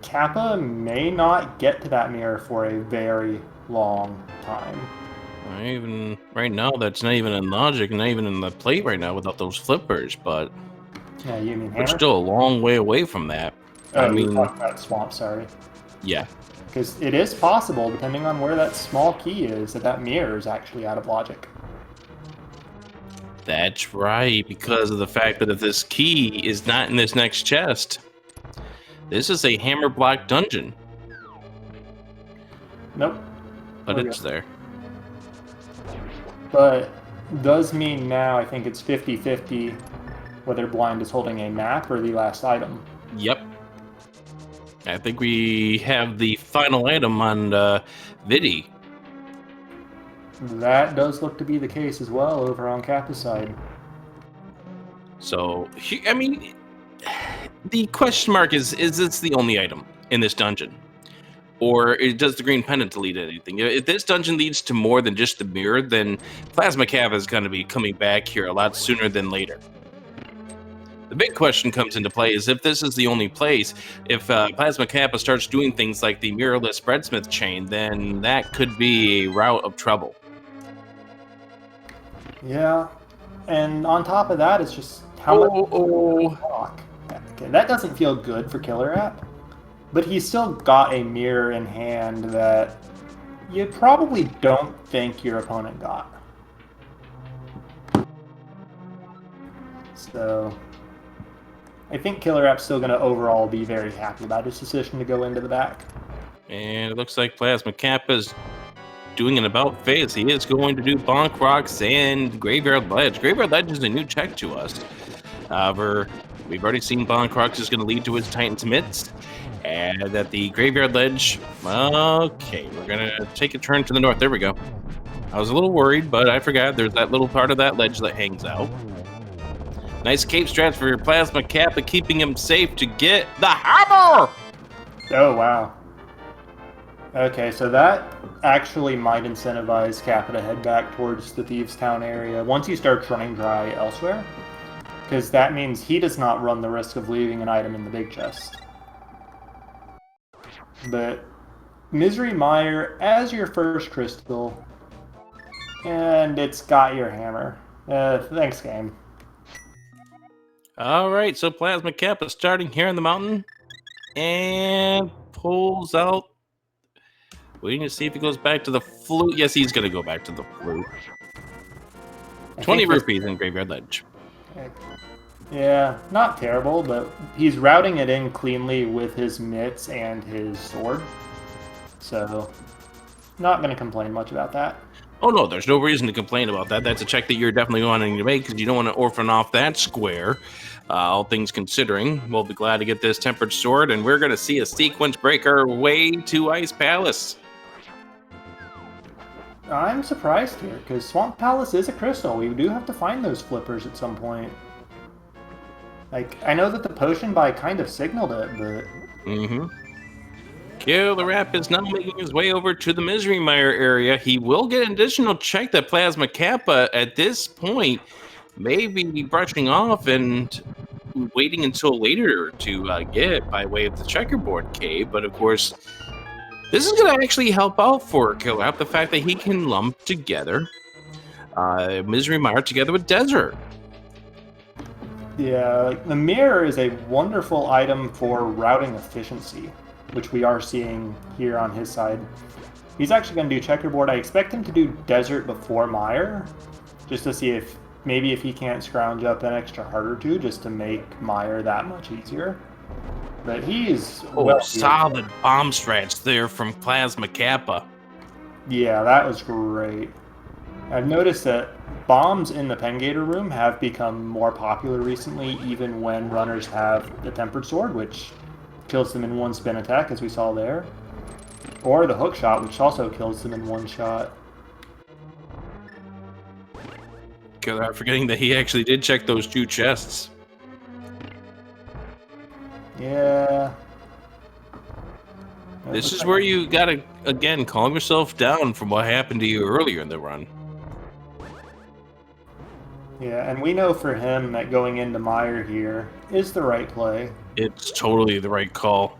S1: Kappa may not get to that mirror for a very long time.
S2: Right now, that's not even in logic, not even in the plate right now without those flippers, but
S1: Yeah, you mean
S2: we're
S1: hammer?
S2: still a long way away from that.
S1: Oh, I mean, you're talking about Swamp, sorry.
S2: Yeah.
S1: Because it is possible, depending on where that small key is, that mirror is actually out of logic.
S2: That's right, because of the fact that if this key is not in this next chest, this is a hammer block dungeon.
S1: Nope.
S2: But it's there.
S1: But does mean now, I think it's 50-50 whether Blind is holding a map or the last item.
S2: Yep. I think we have the final item on Vidi.
S1: That does look to be the case as well over on Kappa's side.
S2: So, I mean, the question mark is this the only item in this dungeon? Or does the green pendant delete anything? If this dungeon leads to more than just the mirror, then Plasma Kappa is going to be coming back here a lot sooner than later. The big question comes into play is if this is the only place, if Plasma Kappa starts doing things like the mirrorless breadsmith chain, then that could be a route of trouble.
S1: Yeah, And on top of that, it's just how much
S2: Oh.
S1: block. Okay, that doesn't feel good for KillerApp, but he's still got a mirror in hand that you probably don't think your opponent got. So I think KillerApp's still going to overall be very happy about his decision to go into the back.
S2: And it looks like Plasma Kappa's doing an about face. He is going to do Bonk Rocks and Graveyard Ledge. Graveyard Ledge is a new check to us. However, we've already seen Bonk Rocks is going to lead to his Titan's Mitts. And that the Graveyard Ledge, okay, we're going to take a turn to the north. There we go. I was a little worried, but I forgot there's that little part of that ledge that hangs out. Nice cape strats for your Plasma Kappa, keeping him safe to get the hammer!
S1: Oh, wow. Okay, so that actually might incentivize Kappa to head back towards the Thieves' Town area once he starts running dry elsewhere, because that means he does not run the risk of leaving an item in the big chest. But Misery Mire as your first crystal, and it's got your hammer. Thanks, game.
S2: All right, so Plasma Kappa starting here in the mountain and pulls out. Waiting to see if he goes back to the flute. Yes, he's going to go back to the flute. 20 rupees in Graveyard Ledge.
S1: Yeah, not terrible, but he's routing it in cleanly with his mitts and his sword. So, not going to complain much about that.
S2: Oh, no, there's no reason to complain about that. That's a check that you're definitely wanting to make because you don't want to orphan off that square. All things considering, we'll be glad to get this Tempered Sword, and we're going to see a sequence break our way to Ice Palace.
S1: I'm surprised here, because Swamp Palace is a crystal. We do have to find those flippers at some point. Like, I know that the potion buy kind of signaled it, but...
S2: KillerApp is now making his way over to the Misery Mire area. He will get an additional check that Plasma Kappa, at this point, may be brushing off and waiting until later to get by way of the checkerboard cave. But, of course... this is going to actually help out for KillerApp, the fact that he can lump together Misery Mire together with Desert.
S1: Yeah, like, the mirror is a wonderful item for routing efficiency, which we are seeing here on his side. He's actually going to do checkerboard. I expect him to do Desert before Mire, just to see if maybe if he can't scrounge up an extra heart or two, just to make Mire that much easier. But he's
S2: solid bomb strats there from Plasma Kappa.
S1: Yeah, that was great. I've noticed that bombs in the Pengator room have become more popular recently, even when runners have the Tempered Sword, which kills them in one spin attack, as we saw there. Or the hook shot, which also kills them in one shot.
S2: KillerApp forgetting that he actually did check those two chests.
S1: Yeah.
S2: This is where you gotta, again, calm yourself down from what happened to you earlier in the run.
S1: Yeah, and we know for him that going into Mire here is the right play.
S2: It's totally the right call.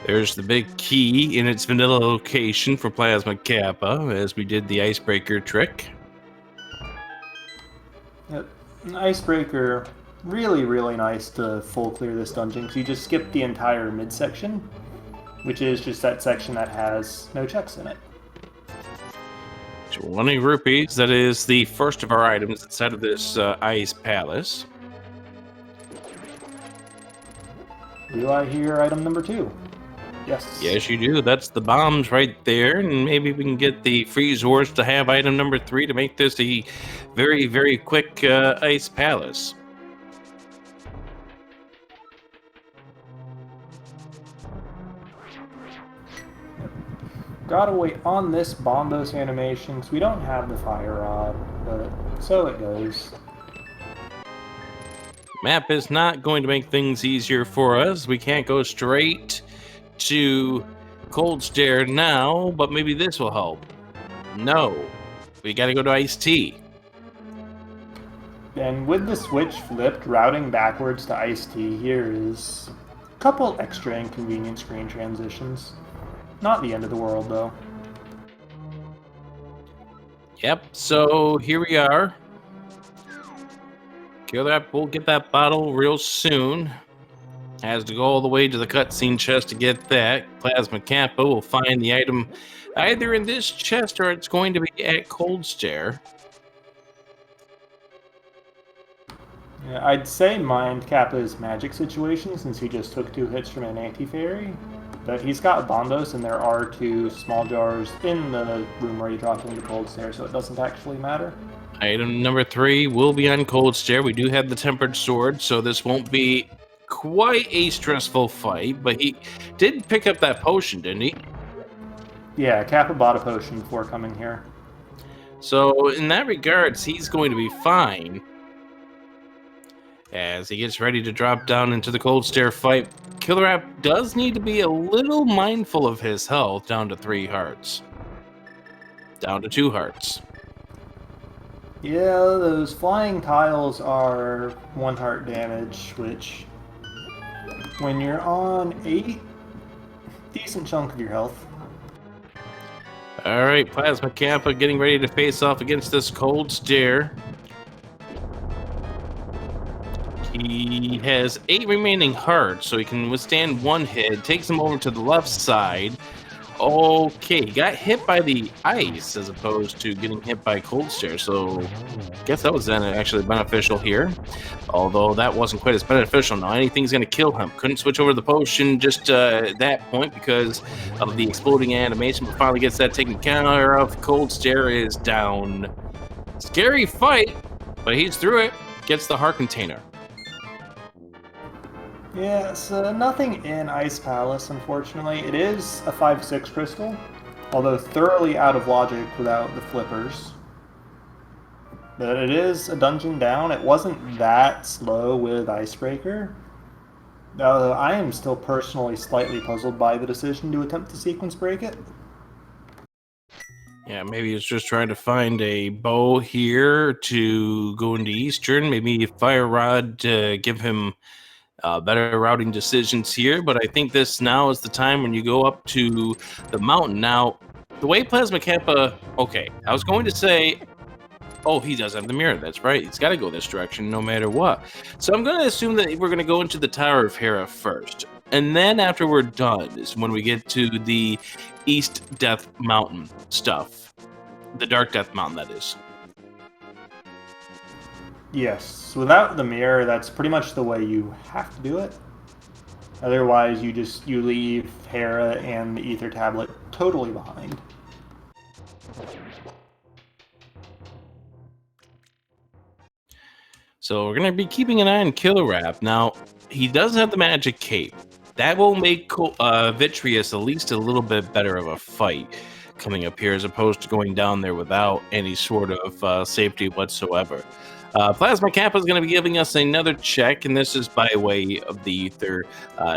S2: There's the big key in its vanilla location for Plasma Kappa, as we did the icebreaker trick.
S1: Yep. An icebreaker, really, really nice to full clear this dungeon, because you just skip the entire midsection, which is just that section that has no checks in it.
S2: 20 rupees. That is the first of our items inside of this Ice Palace.
S1: Do I hear item number 2? Yes.
S2: Yes, you do. That's the bombs right there. And maybe we can get the Freeze Horse to have item number 3 to make this a very, very quick Ice Palace.
S1: Gotta wait on this Bombos animation, because we don't have the Fire Rod, but so it goes.
S2: Map is not going to make things easier for us. We can't go straight to Cold Stare now, but maybe this will help. No, we gotta go to Iced Tea.
S1: And with the switch flipped, routing backwards to Iced Tea here is a couple extra inconvenient screen transitions. Not the end of the world, though.
S2: Yep, so here we are. KillerApp will get that bottle real soon. Has to go all the way to the cutscene chest to get that. Plasma Kappa will find the item either in this chest or it's going to be at Cold Stare.
S1: Yeah, I'd say mind Kappa's magic situation since he just took 2 hits from an anti-fairy. But he's got Bondos and there are 2 small jars in the room where he dropped into Cold Stare, so it doesn't actually matter.
S2: Item number 3 will be on Cold Stare. We do have the Tempered Sword, so this won't be quite a stressful fight, but he did pick up that potion, didn't he?
S1: Yeah, Kappa bought a potion before coming here.
S2: So in that regards, he's going to be fine. As he gets ready to drop down into the Cold Stare fight, KillerApp does need to be a little mindful of his health, down to 3 hearts. Down to 2 hearts.
S1: Yeah, those flying tiles are 1 heart damage, which, when you're on 8, decent chunk of your health.
S2: Alright, Plasma Kappa getting ready to face off against this Cold Stare. He has 8 remaining hearts, so he can withstand 1 hit. Takes him over to the left side. Okay, got hit by the ice as opposed to getting hit by Cold Stare, so I guess that was then actually beneficial here. Although that wasn't quite as beneficial. Now anything's going to kill him. Couldn't switch over the potion just at that point because of the exploding animation, but finally gets that taken care of. Cold Stare is down. Scary fight, but he's through it. Gets the heart container.
S1: Yeah, so nothing in Ice Palace, unfortunately. It is a 5-6 crystal, although thoroughly out of logic without the flippers. But it is a dungeon down. It wasn't that slow with Icebreaker. I am still personally slightly puzzled by the decision to attempt to sequence break it.
S2: Yeah, maybe he's just trying to find a bow here to go into Eastern. Maybe Fire Rod to give him better routing decisions here, but I think this now is the time when you go up to the mountain. Now, the way Plasma Kappa, okay, I was going to say, oh, he does have the mirror, that's right, he's got to go this direction no matter what. So I'm going to assume that we're going to go into the Tower of Hera first, and then after we're done is when we get to the East Death Mountain stuff. The Dark Death Mountain, that is.
S1: Yes, without the mirror, that's pretty much the way you have to do it. Otherwise, you leave Hera and the Ether Tablet totally behind.
S2: So we're going to be keeping an eye on KillerApp. Now, he does have the magic cape. That will make Vitreous at least a little bit better of a fight coming up here as opposed to going down there without any sort of safety whatsoever. Plasma Kappa is going to be giving us another check, and this is by way of the Ether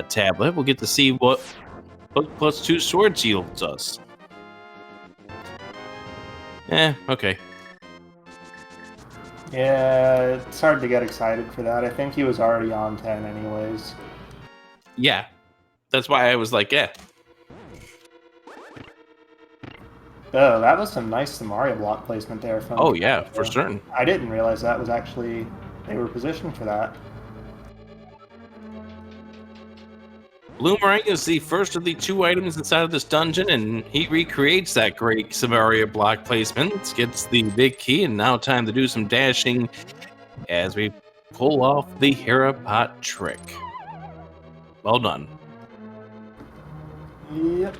S2: tablet. We'll get to see what +2 swords yields us. Okay.
S1: Yeah, it's hard to get excited for that. I think he was already on 10 anyways.
S2: Yeah, that's why I was like, yeah.
S1: Oh, that was some nice Samaria block placement there.
S2: Oh yeah, for certain.
S1: I didn't realize that was actually, they were positioned for that.
S2: Bloomerang is the first of the 2 items inside of this dungeon, and he recreates that great Samaria block placement. Gets the big key, and now time to do some dashing as we pull off the Hera pot trick. Well done.
S1: Yep.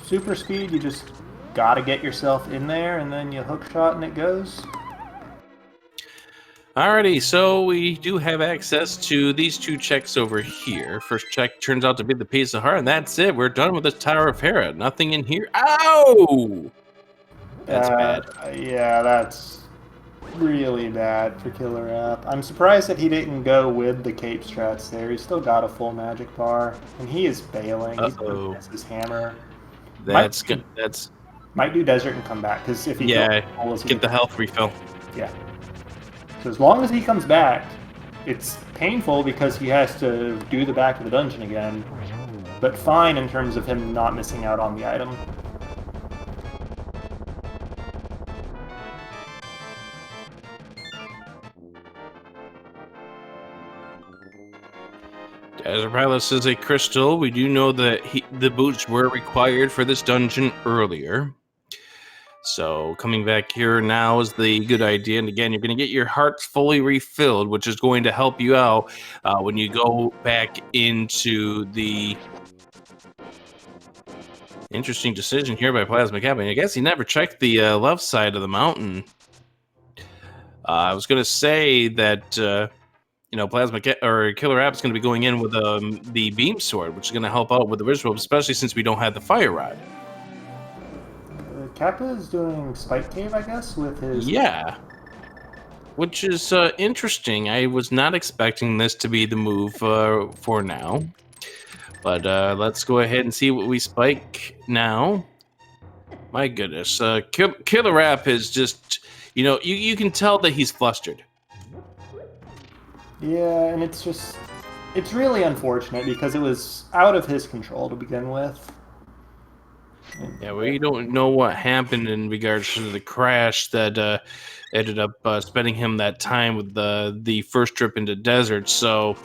S1: Super speed, you just gotta get yourself in there, and then you hook shot and it goes.
S2: Alrighty, so we do have access to these 2 checks over here. First check turns out to be the piece of heart, and that's it. We're done with the Tower of Hera. Nothing in here. Ow! That's bad.
S1: Yeah, that's really bad for KillerApp. I'm surprised that he didn't go with the cape strats there. He's still got a full magic bar, and he is bailing.
S2: Uh-oh.
S1: He's his hammer.
S2: That's good. That's
S1: might do desert and come back because if he
S2: get the health refill.
S1: Yeah. So as long as he comes back, it's painful because he has to do the back of the dungeon again, but fine in terms of him not missing out on the item.
S2: As Palace is a crystal, we do know that the boots were required for this dungeon earlier. So coming back here now is the good idea. And again, you're going to get your hearts fully refilled, which is going to help you out when you go back into the... Interesting decision here by Plasma Kappa. I guess he never checked the left side of the mountain. I was going to say that, Plasma or Killer App is going to be going in with the beam sword, which is going to help out with the visual, especially since we don't have the fire rod.
S1: Kappa is doing Spike Cave, I guess, with his...
S2: Yeah. Which is interesting. I was not expecting this to be the move for now. But let's go ahead and see what we spike now. My goodness. Killer App is just, you can tell that he's flustered.
S1: Yeah, and it's really unfortunate because it was out of his control to begin with.
S2: Yeah, we don't know what happened in regards to the crash that ended up spending him that time with the first trip into desert. So,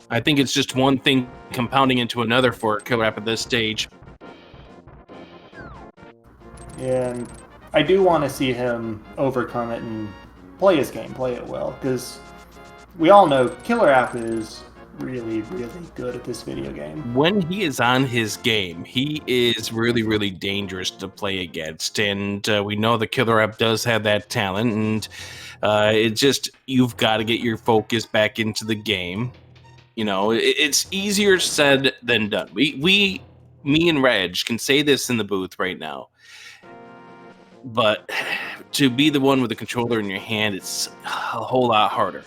S2: I think it's just one thing compounding into another for Killer App at this stage.
S1: And I do want to see him overcome it and play his game, play it well, because we all know Killer App is really, really good at this video game.
S2: When he is on his game, he is really, really dangerous to play against. And we know the Killer App does have that talent. And you've got to get your focus back into the game. It's easier said than done. Me and Reg can say this in the booth right now. But to be the one with the controller in your hand, it's a whole lot harder.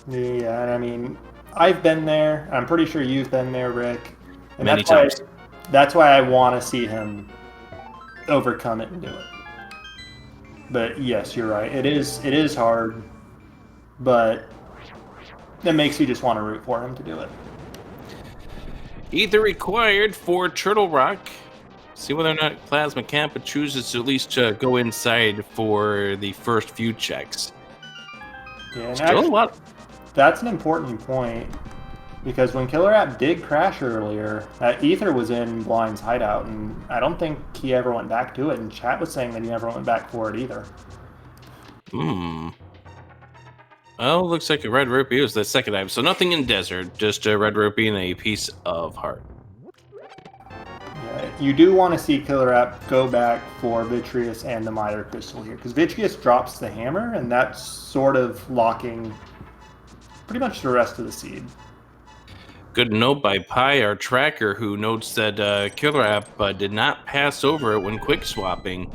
S1: Yeah, and I mean, I've been there. I'm pretty sure you've been there, Rick. And
S2: Many times.
S1: That's why I want to see him overcome it and do it. But yes, you're right. It is hard, but it makes you just want to root for him to do it.
S2: Either required for Turtle Rock. See whether or not Plasma Kappa chooses to at least go inside for the first few checks.
S1: Yeah, and
S2: Still
S1: actually,
S2: a lot.
S1: That's an important point, because when Killer App did crash earlier, Ether was in Blind's hideout, and I don't think he ever went back to it, and chat was saying that he never went back for it either.
S2: Well, looks like a red rupee was the second item, so nothing in desert, just a red rupee and a piece of heart.
S1: Yeah, you do want to see Killer App go back for Vitreous and the Mire Crystal here, because Vitreous drops the hammer, and that's sort of locking pretty much the rest of the seed.
S2: Good note by Pi, our tracker, who notes that Killer App did not pass over it when quick swapping.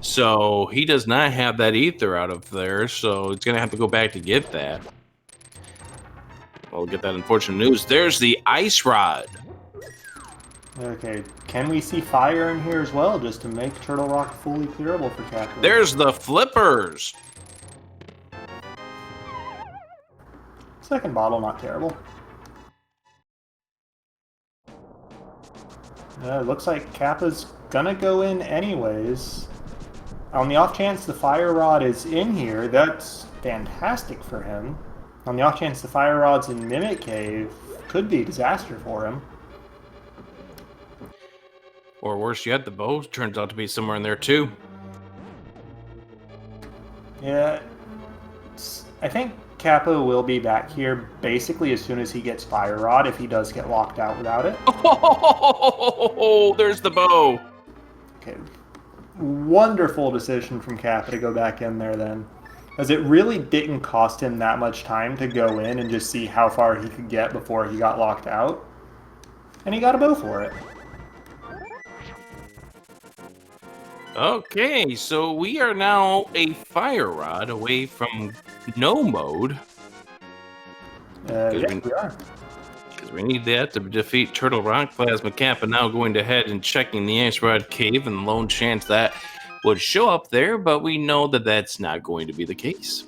S2: So he does not have that ether out of there, so he's going to have to go back to get that. We'll get that unfortunate news. There's the ice rod.
S1: Okay, can we see fire in here as well, just to make Turtle Rock fully clearable for Kappa?
S2: There's the flippers.
S1: Second bottle, not terrible. It looks like Kappa's gonna go in anyways. On the off chance the fire rod is in here, that's fantastic for him. On the off chance the fire rod's in Mimic Cave, could be a disaster for him.
S2: Or worse yet, the bow turns out to be somewhere in there too.
S1: Yeah, I think Kappa will be back here basically as soon as he gets Fire Rod, if he does get locked out without it.
S2: Oh, there's the bow.
S1: Okay, wonderful decision from Kappa to go back in there then, as it really didn't cost him that much time to go in and just see how far he could get before he got locked out. And he got a bow for it.
S2: Okay, so we are now a fire rod away from no mode.
S1: Yes, we are.
S2: Because we need that to defeat Turtle Rock. Plasma Kappa now going ahead and checking the Ice Rod Cave, and the lone chance that would show up there, but we know that that's not going to be the case.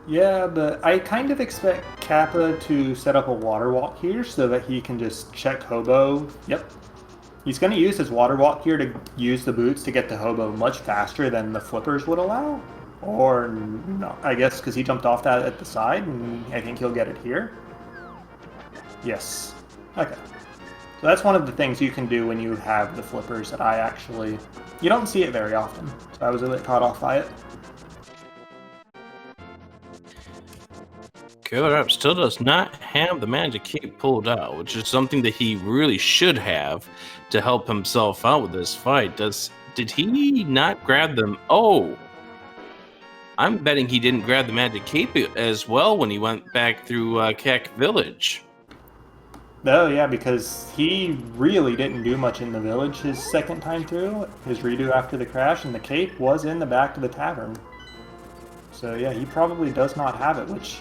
S1: Yeah, but I kind of expect Kappa to set up a water walk here so that he can just check Hobo. Yep. He's going to use his water walk here to use the boots to get to Hobo much faster than the flippers would allow. Or no, I guess because he jumped off that at the side, and I think he'll get it here. Yes. Okay. So that's one of the things you can do when you have the flippers that I actually... You don't see it very often, so I was a bit caught off by it.
S2: KillerApp still does not have the magic cape pulled out, which is something that he really should have to help himself out with this fight. Did he not grab them? Oh, I'm betting he didn't grab the magic cape as well when he went back through Kek Village.
S1: Oh yeah, because he really didn't do much in the village his second time through, his redo after the crash, and the cape was in the back of the tavern. So yeah, he probably does not have it, which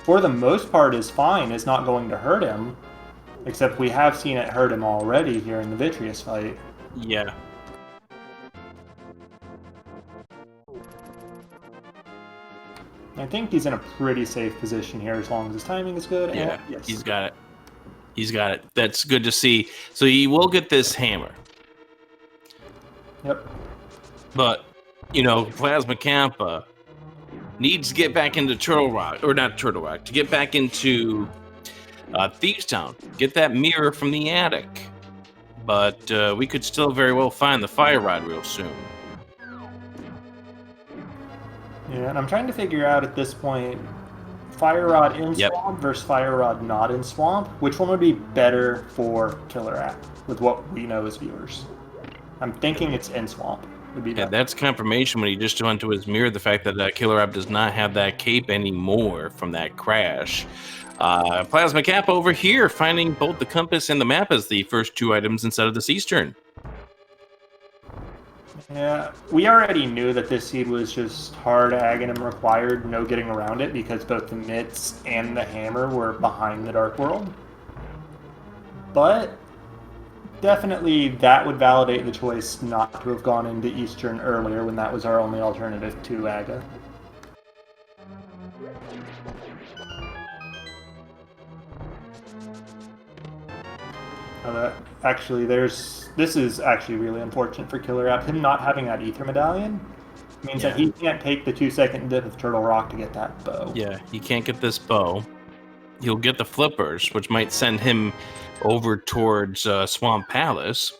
S1: for the most part is fine, is not going to hurt him. Except we have seen it hurt him already here in the Vitreous fight.
S2: Yeah.
S1: I think he's in a pretty safe position here as long as his timing is good.
S2: Yeah,
S1: and, yes.
S2: He's got it. He's got it. That's good to see. So he will get this hammer.
S1: Yep.
S2: But, you know, Plasma Kappa needs to get back into Turtle Rock, or not Turtle Rock, to get back into Thieves Town. Get that mirror from the attic. But we could still very well find the fire rod real soon.
S1: Yeah, and I'm trying to figure out at this point, fire rod in swamp versus fire rod not in swamp. Which one would be better for KillerApp with what we know as viewers? I'm thinking it's in swamp. Would be better.
S2: That's confirmation when he just went to his mirror, the fact that KillerApp does not have that cape anymore from that crash. Plasma Kappa over here finding both the compass and the map as the first two items instead of the Eastern.
S1: Yeah, we already knew that this seed was just hard ag and required, no getting around it, because both the mitts and the hammer were behind the Dark World. But definitely that would validate the choice not to have gone into Eastern earlier when that was our only alternative to Aga. Actually, this is actually really unfortunate for KillerApp. Him not having that Ether Medallion means that he can't take the 2-second dip of Turtle Rock to get that bow.
S2: Yeah, he can't get this bow. He'll get the flippers, which might send him over towards Swamp Palace.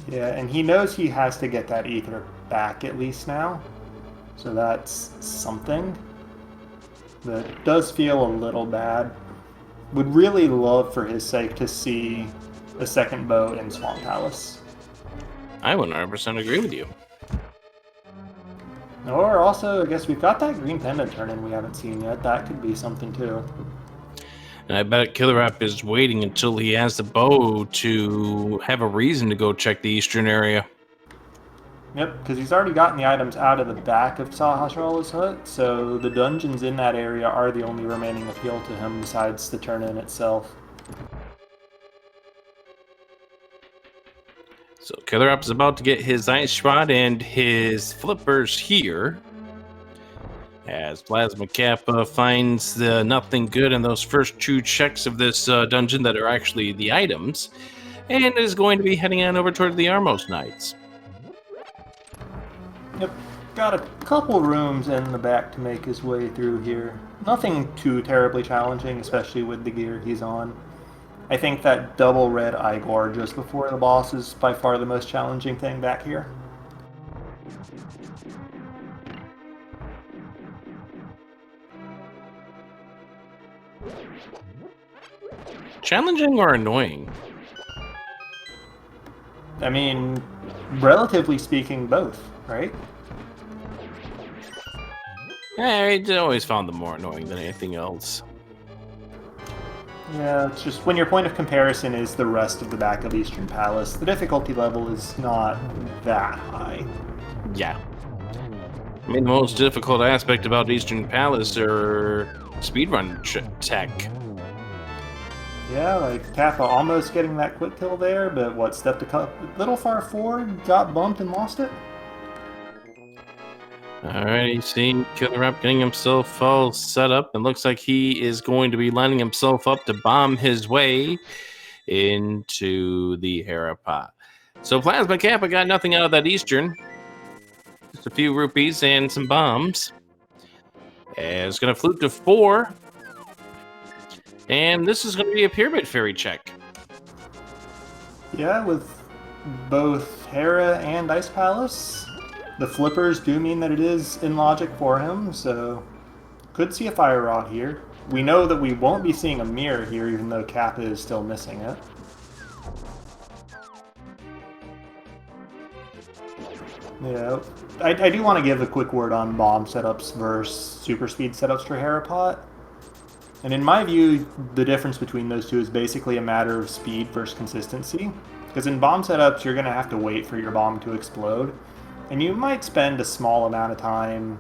S1: Yeah, and he knows he has to get that Ether back at least now. So that's something. That does feel a little bad. Would really love for his sake to see a second bow in Swamp Palace.
S2: I 100% agree with you.
S1: Or also, I guess we've got that green pendant turn-in we haven't seen yet. That could be something too.
S2: And I bet KillerApp is waiting until he has the bow to have a reason to go check the Eastern area.
S1: Yep, because he's already gotten the items out of the back of Sahasrala's hut, so the dungeons in that area are the only remaining appeal to him besides the turn-in itself.
S2: So KillerApp is about to get his ice rod and his flippers here. As Plasma Kappa finds nothing good in those first two checks of this dungeon that are actually the items, and is going to be heading on over toward the Armos Knights.
S1: Yep, got a couple rooms in the back to make his way through here. Nothing too terribly challenging, especially with the gear he's on. I think that double red Igor just before the boss is by far the most challenging thing back here.
S2: Challenging or annoying?
S1: I mean, relatively speaking, both, right?
S2: I always found them more annoying than anything else.
S1: Yeah, it's just when your point of comparison is the rest of the back of Eastern Palace, the difficulty level is not that high.
S2: Yeah. I mean, the most difficult aspect about Eastern Palace are speedrun tech.
S1: Yeah, like Kappa almost getting that quick kill there, but what, stepped a little far forward, got bumped and lost it?
S2: Alright, he's seeing KillerApp getting himself all set up, and looks like he is going to be lining himself up to bomb his way into the Harappa. So Plasma Kappa got nothing out of that Eastern. Just a few rupees and some bombs. And it's going to flute to 4. And this is going to be a Pyramid Fairy check.
S1: Yeah, with both Hera and Ice Palace, the flippers do mean that it is in logic for him, so could see a Fire Rod here. We know that we won't be seeing a mirror here, even though Kappa is still missing it. Yeah, I do want to give a quick word on bomb setups versus super speed setups for Herapot. And in my view, the difference between those two is basically a matter of speed versus consistency. Because in bomb setups, you're going to have to wait for your bomb to explode. And you might spend a small amount of time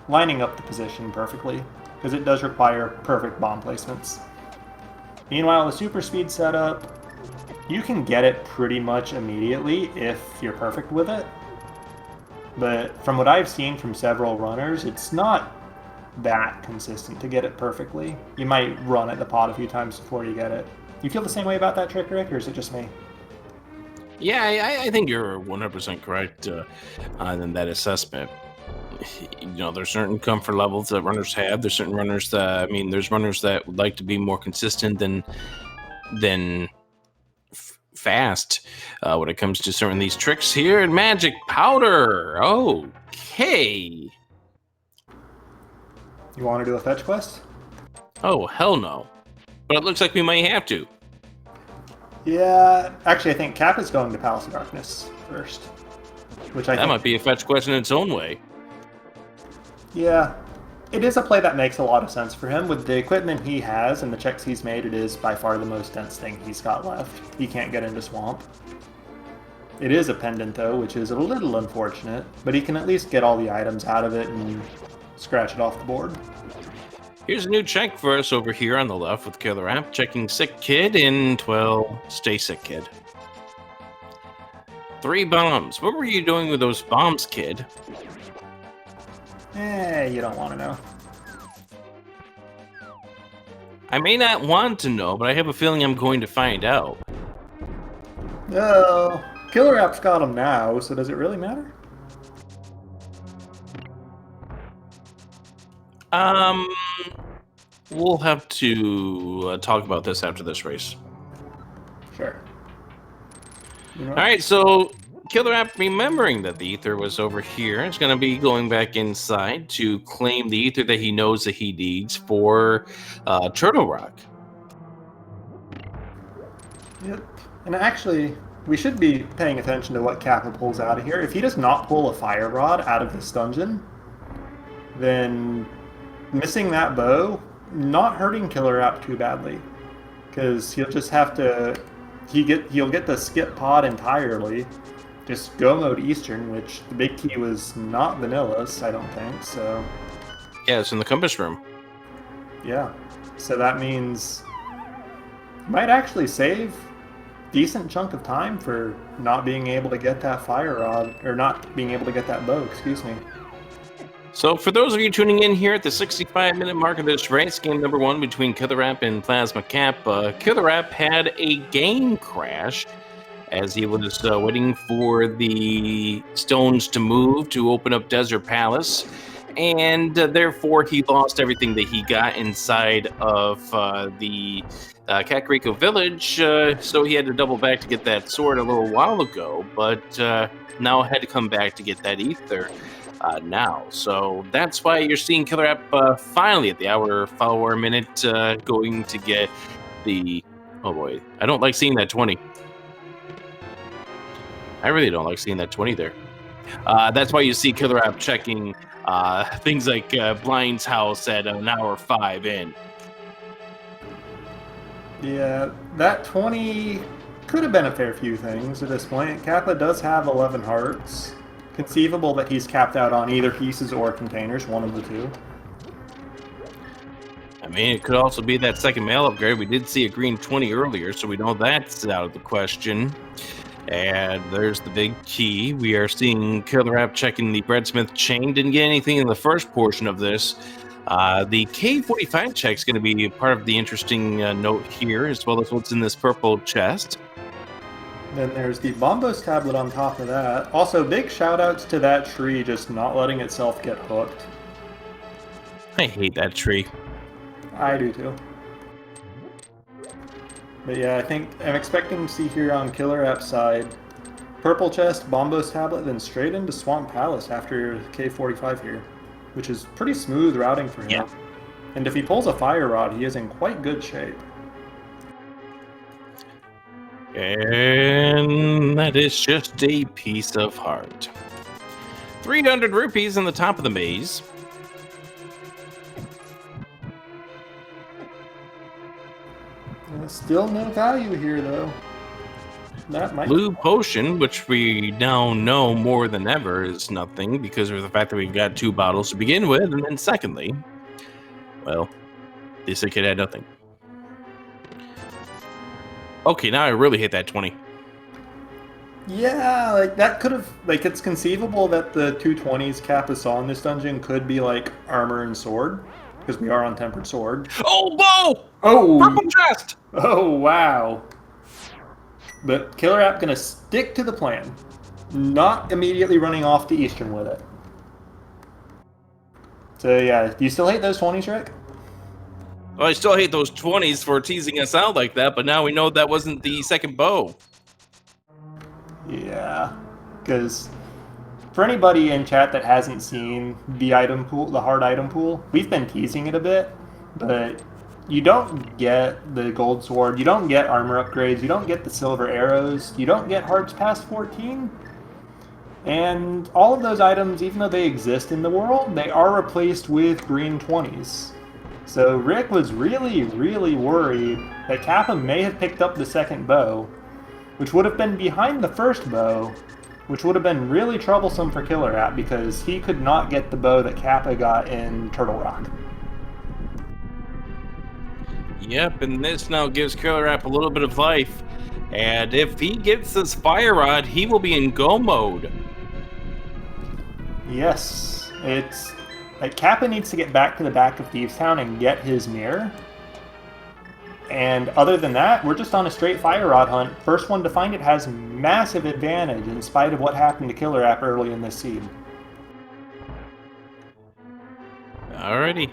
S1: lining up the position perfectly, because it does require perfect bomb placements. Meanwhile, the super speed setup, you can get it pretty much immediately if you're perfect with it. But from what I've seen from several runners, it's not that consistent to get it perfectly. You might run at the pot a few times before you get it. You feel the same way about that trick, Rick, or is it just me?
S2: Yeah, I think you're 100% correct in that assessment. You know, there's certain comfort levels that runners have. There's certain runners that, there's runners that would like to be more consistent than fast when it comes to certain of these tricks here. And Magic Powder. Okay.
S1: You want to do a fetch quest?
S2: Oh, hell no. But it looks like we might have to.
S1: Yeah, actually I think Kappa's going to Palace of Darkness first. Which I think
S2: might be a fetch quest in its own way.
S1: Yeah, it is a play that makes a lot of sense for him. With the equipment he has and the checks he's made, it is by far the most dense thing he's got left. He can't get into Swamp. It is a pendant, though, which is a little unfortunate, but he can at least get all the items out of it and scratch it off the board.
S2: Here's a new check for us over here on the left with KillerApp, checking Sick Kid and, well, Stay Sick Kid. 3 bombs. What were you doing with those bombs, kid?
S1: You don't want to know.
S2: I may not want to know, but I have a feeling I'm going to find out.
S1: Oh, KillerApp's got him now, so does it really matter?
S2: We'll have to talk about this after this race.
S1: Sure. You know,
S2: All right, so KillerApp, remembering that the ether was over here, is going to be going back inside to claim the ether that he knows that he needs for Turtle Rock.
S1: Yep. And actually, we should be paying attention to what Kappa pulls out of here. If he does not pull a Fire Rod out of this dungeon, then missing that bow, not hurting KillerApp too badly. Because he'll just have to... He'll get the skip pod entirely. Just go mode Eastern, which the big key was not vanillas, I don't think, so...
S2: Yeah, it's in the compass room.
S1: Yeah. So that means... might actually save decent chunk of time for not being able to get that Fire Rod, or not being able to get that bow, excuse me.
S2: So for those of you tuning in here at the 65-minute mark of this race, game number 1 between KillerApp and Plasma Kappa, KillerApp had a game crash as he was waiting for the stones to move to open up Desert Palace, and therefore he lost everything that he got inside of the Kakariko village, so he had to double back to get that sword a little while ago, but now had to come back to get that ether now. So that's why you're seeing KillerApp finally at the hour minute going to get the... Oh boy, I don't like seeing that 20. I really don't like seeing that 20 there. That's why you see KillerApp checking things like Blind's house at an hour 5 in.
S1: Yeah, that 20 could have been a fair few things at this point. Kappa does have 11 hearts. Conceivable that he's capped out on either pieces or containers, one of the two.
S2: I mean, it could also be that second mail upgrade. We did see a green 20 earlier, so we know that's out of the question. And there's the big key. We are seeing KillerApp checking the Breadsmith chain. Didn't get anything in the first portion of this. The K45 check is going to be part of the interesting note here, as well as what's in this purple chest.
S1: Then there's the Bombos tablet on top of that. Also, big shout outs to that tree just not letting itself get hooked.
S2: I hate that tree.
S1: I do too. But yeah, I think I'm expecting to see here on KillerApp's side, Purple Chest, Bombos tablet, then straight into Swamp Palace after K45 here, which is pretty smooth routing for him.
S2: Yeah.
S1: And if he pulls a Fire Rod, he is in quite good shape.
S2: And that is just a piece of heart. 300 rupees in the top of the maze.
S1: Still no value here, though. That might
S2: Blue potion, which we now know more than ever is nothing because of the fact that we've got 2 bottles to begin with, and then secondly, well, this kid had nothing. Okay, now I really hit that 20.
S1: Yeah, like that could have, like it's conceivable that the 220s Kappa saw in this dungeon could be like armor and sword, because we are on tempered sword.
S2: Oh, whoa!
S1: Oh!
S2: Purple chest!
S1: Oh, wow. But KillerApp gonna stick to the plan, not immediately running off to Eastern with it. So yeah, do you still hate those 20s, Rick?
S2: Well, I still hate those 20s for teasing us out like that, but now we know that wasn't the second bow.
S1: Yeah, because for anybody in chat that hasn't seen the item pool, the hard item pool, we've been teasing it a bit, but you don't get the gold sword, you don't get armor upgrades, you don't get the silver arrows, you don't get hearts past 14, and all of those items, even though they exist in the world, they are replaced with green 20s. So Rick was really, really worried that Kappa may have picked up the second bow, which would have been behind the first bow, which would have been really troublesome for KillerApp because he could not get the bow that Kappa got in Turtle Rock.
S2: Yep, and this now gives KillerApp a little bit of life. And if he gets this Fire Rod, he will be in go mode.
S1: Yes, it's like Kappa needs to get back to the back of Thieves Town and get his mirror. And other than that, we're just on a straight Fire Rod hunt. First one to find it has massive advantage in spite of what happened to KillerApp early in this seed.
S2: Alrighty.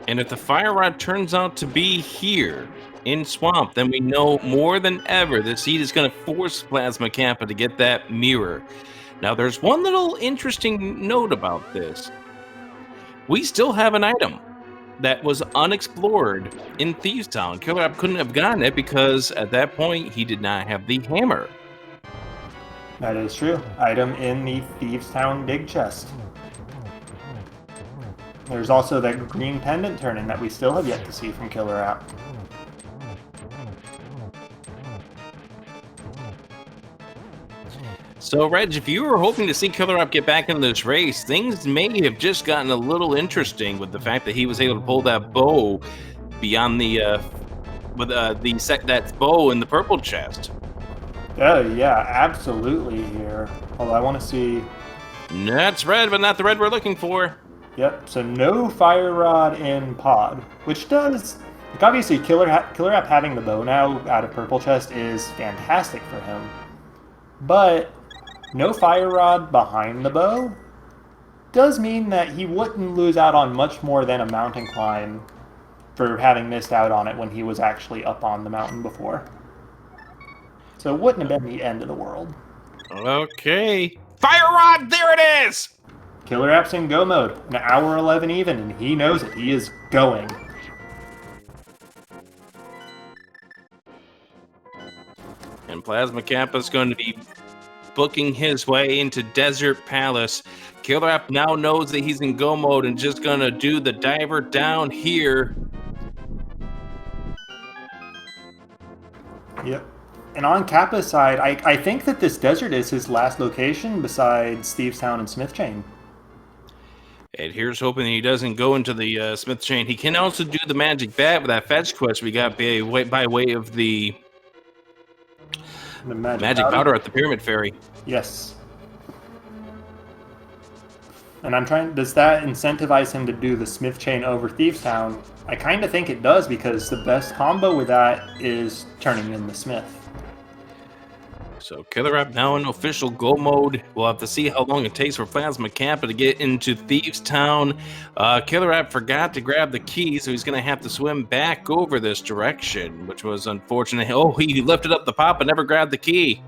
S2: And if the Fire Rod turns out to be here in Swamp, then we know more than ever the seed is going to force Plasma Kappa to get that mirror. Now, there's one little interesting note about this. We still have an item that was unexplored in Thieves Town. KillerApp couldn't have gotten it because at that point he did not have the hammer.
S1: That is true. Item in the Thieves Town dig chest. There's also that green pendant turn-in that we still have yet to see from KillerApp.
S2: So, Reg, if you were hoping to see KillerApp get back into this race, things may have just gotten a little interesting with the fact that he was able to pull that bow beyond the that bow in the purple chest.
S1: Oh yeah, absolutely here. Although I want to see.
S2: That's red, but not the red we're looking for.
S1: Yep. So no Fire Rod in pod, which does. Like obviously, KillerApp having the bow now out of purple chest is fantastic for him, but no Fire Rod behind the bow does mean that he wouldn't lose out on much more than a mountain climb for having missed out on it when he was actually up on the mountain before. So it wouldn't have been the end of the world.
S2: Okay. Fire Rod, there it is!
S1: KillerApp's in go mode, an hour 11 even, and he knows it. He is going.
S2: And Plasma Kappa's going to be booking his way into Desert Palace. KillerApp now knows that he's in go mode and just going to do the diver down here.
S1: Yep. And on Kappa's side, I think that this desert is his last location besides Thieves Town and Smith Chain.
S2: And here's hoping he doesn't go into the Smith Chain. He can also do the Magic Bat with that fetch quest we got by way of the Magic Powder at the Pyramid Ferry.
S1: Yes. And I'm trying, does that incentivize him to do the Smith Chain over Thieves Town? I kind of think it does because the best combo with that is turning in the Smith.
S2: So KillerApp now in official go mode. We'll have to see how long it takes for Plasma Kappa to get into Thieves Town. KillerApp forgot to grab the key, so he's going to have to swim back over this direction, which was unfortunate. Oh, he lifted up the pop and never grabbed the key.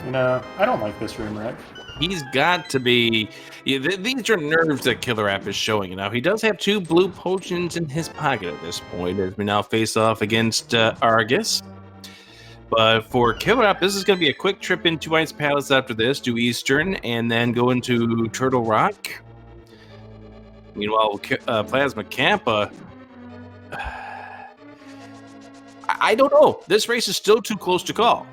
S1: You know, I don't like this room, Rick.
S2: He's got to be... Yeah, these are nerves that KillerApp is showing. Now, he does have 2 blue potions in his pocket at this point, as we now face off against Argus. But for KillerApp, this is going to be a quick trip into Ice Palace after this, do Eastern, and then go into Turtle Rock. Meanwhile, Plasma Kappa... I don't know. This race is still too close to call.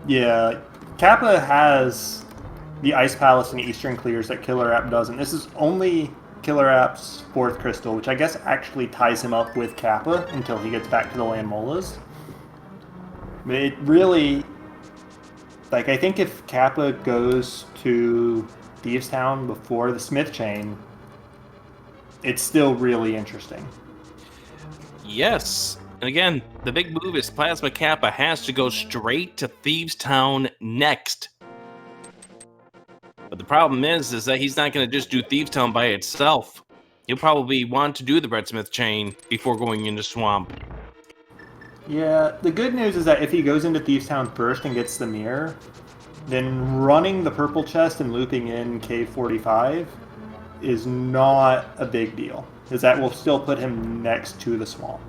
S1: Yeah, Kappa has the Ice Palace and Eastern clears that KillerApp doesn't. This is only KillerApp's 4th crystal, which I guess actually ties him up with Kappa until he gets back to the Land Molas. But it really, like, I think if Kappa goes to Thieves Town before the Smith Chain, it's still really interesting.
S2: Yes. And again, the big move is Plasma Kappa has to go straight to Thieves Town next. But the problem is that he's not going to just do Thieves Town by itself. He'll probably want to do the Breadsmith Chain before going into Swamp.
S1: Yeah, the good news is that if he goes into Thieves Town first and gets the mirror, then running the purple chest and looping in Cave 45 is not a big deal, because that will still put him next to the Swamp.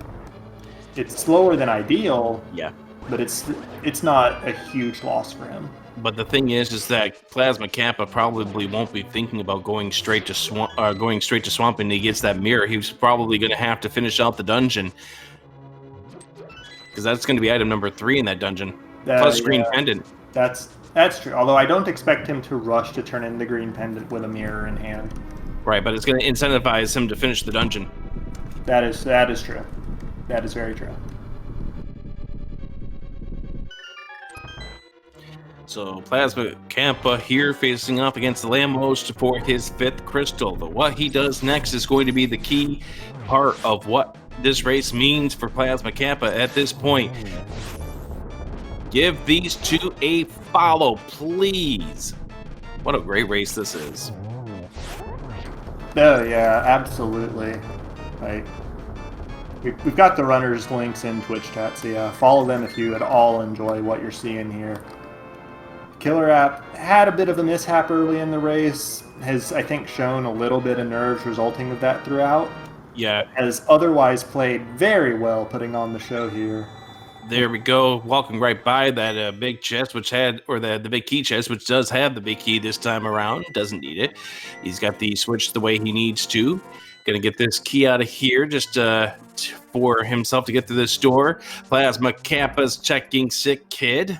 S1: It's slower than ideal,
S2: yeah,
S1: but it's not a huge loss for him.
S2: But the thing is that Plasma Kappa probably won't be thinking about going straight to Swamp. And he gets that mirror. He's probably going to have to finish out the dungeon, because that's going to be item number 3 in that dungeon. Plus green pendant.
S1: That's true. Although I don't expect him to rush to turn in the green pendant with a mirror in hand.
S2: Right, but it's going to incentivize him to finish the dungeon.
S1: That is true. That is very true.
S2: So Plasma Kappa here facing off against the Lamos for his 5th crystal. But what he does next is going to be the key part of what this race means for Plasma Kappa at this point. Give these 2 a follow, please. What a great race this is.
S1: Oh yeah, absolutely. Like, we've got the runners' links in Twitch chat, so yeah, follow them if you at all enjoy what you're seeing here. KillerApp had a bit of a mishap early in the race, has, I think, shown a little bit of nerves resulting of that throughout.
S2: Yeah.
S1: Has otherwise played very well putting on the show here.
S2: There we go, walking right by that big chest, which had, or the big key chest, which does have the big key this time around. Doesn't need it. He's got the switch the way he needs to. Gonna get this key out of here just for himself to get to this door. Plasma Kappa's checking Sick Kid.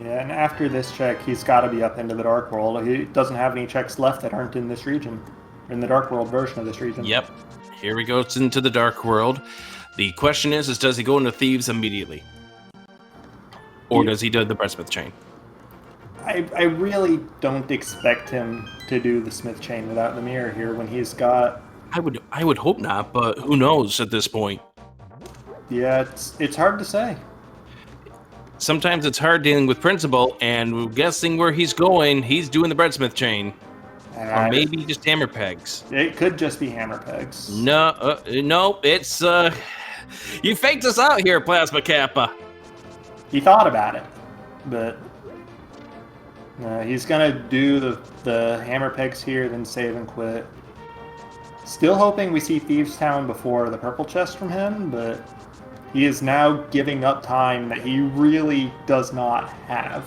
S1: Yeah, and after this check, he's got to be up into the Dark World. He doesn't have any checks left that aren't in this region, in the Dark World version of this region.
S2: Yep. Here we go into the Dark World. The question is does he go into Thieves immediately? Or does he do the Breadsmith Chain?
S1: I really don't expect him to do the Smith Chain without the mirror here when he's got...
S2: I would hope not, but who knows at this point?
S1: Yeah, it's hard to say.
S2: Sometimes it's hard dealing with Principal, and guessing where he's going, he's doing the Breadsmith Chain. Or maybe just hammer pegs.
S1: It could just be hammer pegs.
S2: No, no, it's, you faked us out here, Plasma Kappa.
S1: He thought about it, but he's going to do the hammer pegs here, then save and quit. Still hoping we see Thieves Town before the purple chest from him, but he is now giving up time that he really does not have.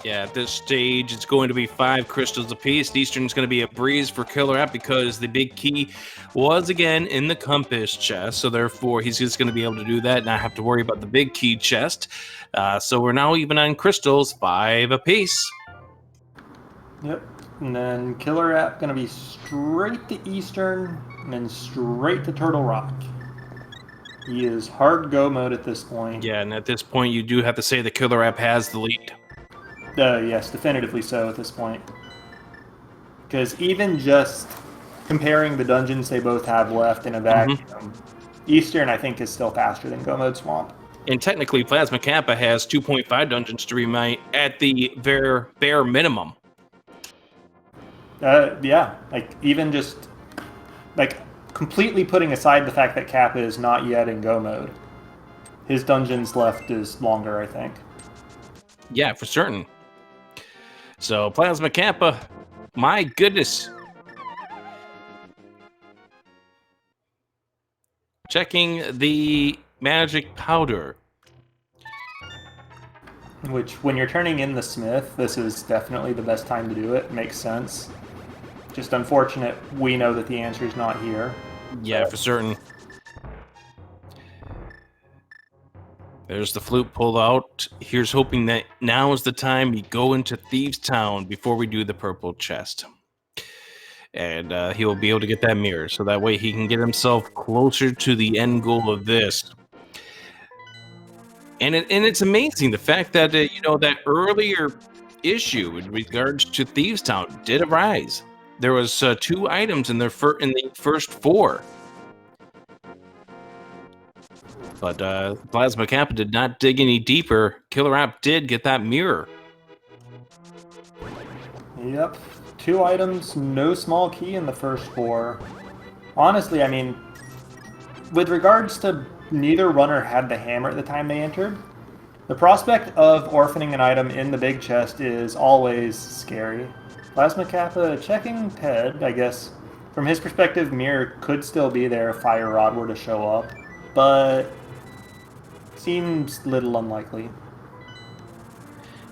S2: Yeah, at this stage, it's going to be 5 crystals apiece. Eastern's going to be a breeze for KillerApp because the big key was, again, in the compass chest. So, therefore, he's just going to be able to do that and not have to worry about the big key chest. So, we're now even on crystals, 5 apiece.
S1: Yep. And then KillerApp going to be straight to Eastern and then straight to Turtle Rock. He is hard go mode at this point.
S2: Yeah, and at this point, you do have to say that KillerApp has the lead.
S1: Yes, definitively so at this point. Because even just comparing the dungeons they both have left in a vacuum, Eastern, I think, is still faster than Go Mode Swamp.
S2: And technically, Plasma Kappa has 2.5 dungeons to remind at the bare minimum.
S1: Yeah, like even just like completely putting aside the fact that Kappa is not yet in Go Mode, his dungeons left is longer, I think.
S2: Yeah, for certain. So Plasma Kappa, my goodness. Checking the magic powder.
S1: Which, when you're turning in the Smith, this is definitely the best time to do it. Makes sense. Just unfortunate, we know that the answer is not here.
S2: Yeah, for certain. There's the flute pulled out. Here's hoping that now is the time we go into Thieves Town before we do the purple chest. And he will be able to get that mirror, so that way he can get himself closer to the end goal of this. And it's amazing the fact that that earlier issue in regards to Thieves Town did arise. There was 2 items in the first 4. But Plasma Kappa did not dig any deeper. KillerApp did get that mirror.
S1: Yep. 2 items, no small key in the first 4. Honestly, I mean, with regards to neither runner had the hammer at the time they entered, the prospect of orphaning an item in the big chest is always scary. Plasma Kappa checking Ped, I guess. From his perspective, mirror could still be there if Fire Rod were to show up, but seems little unlikely.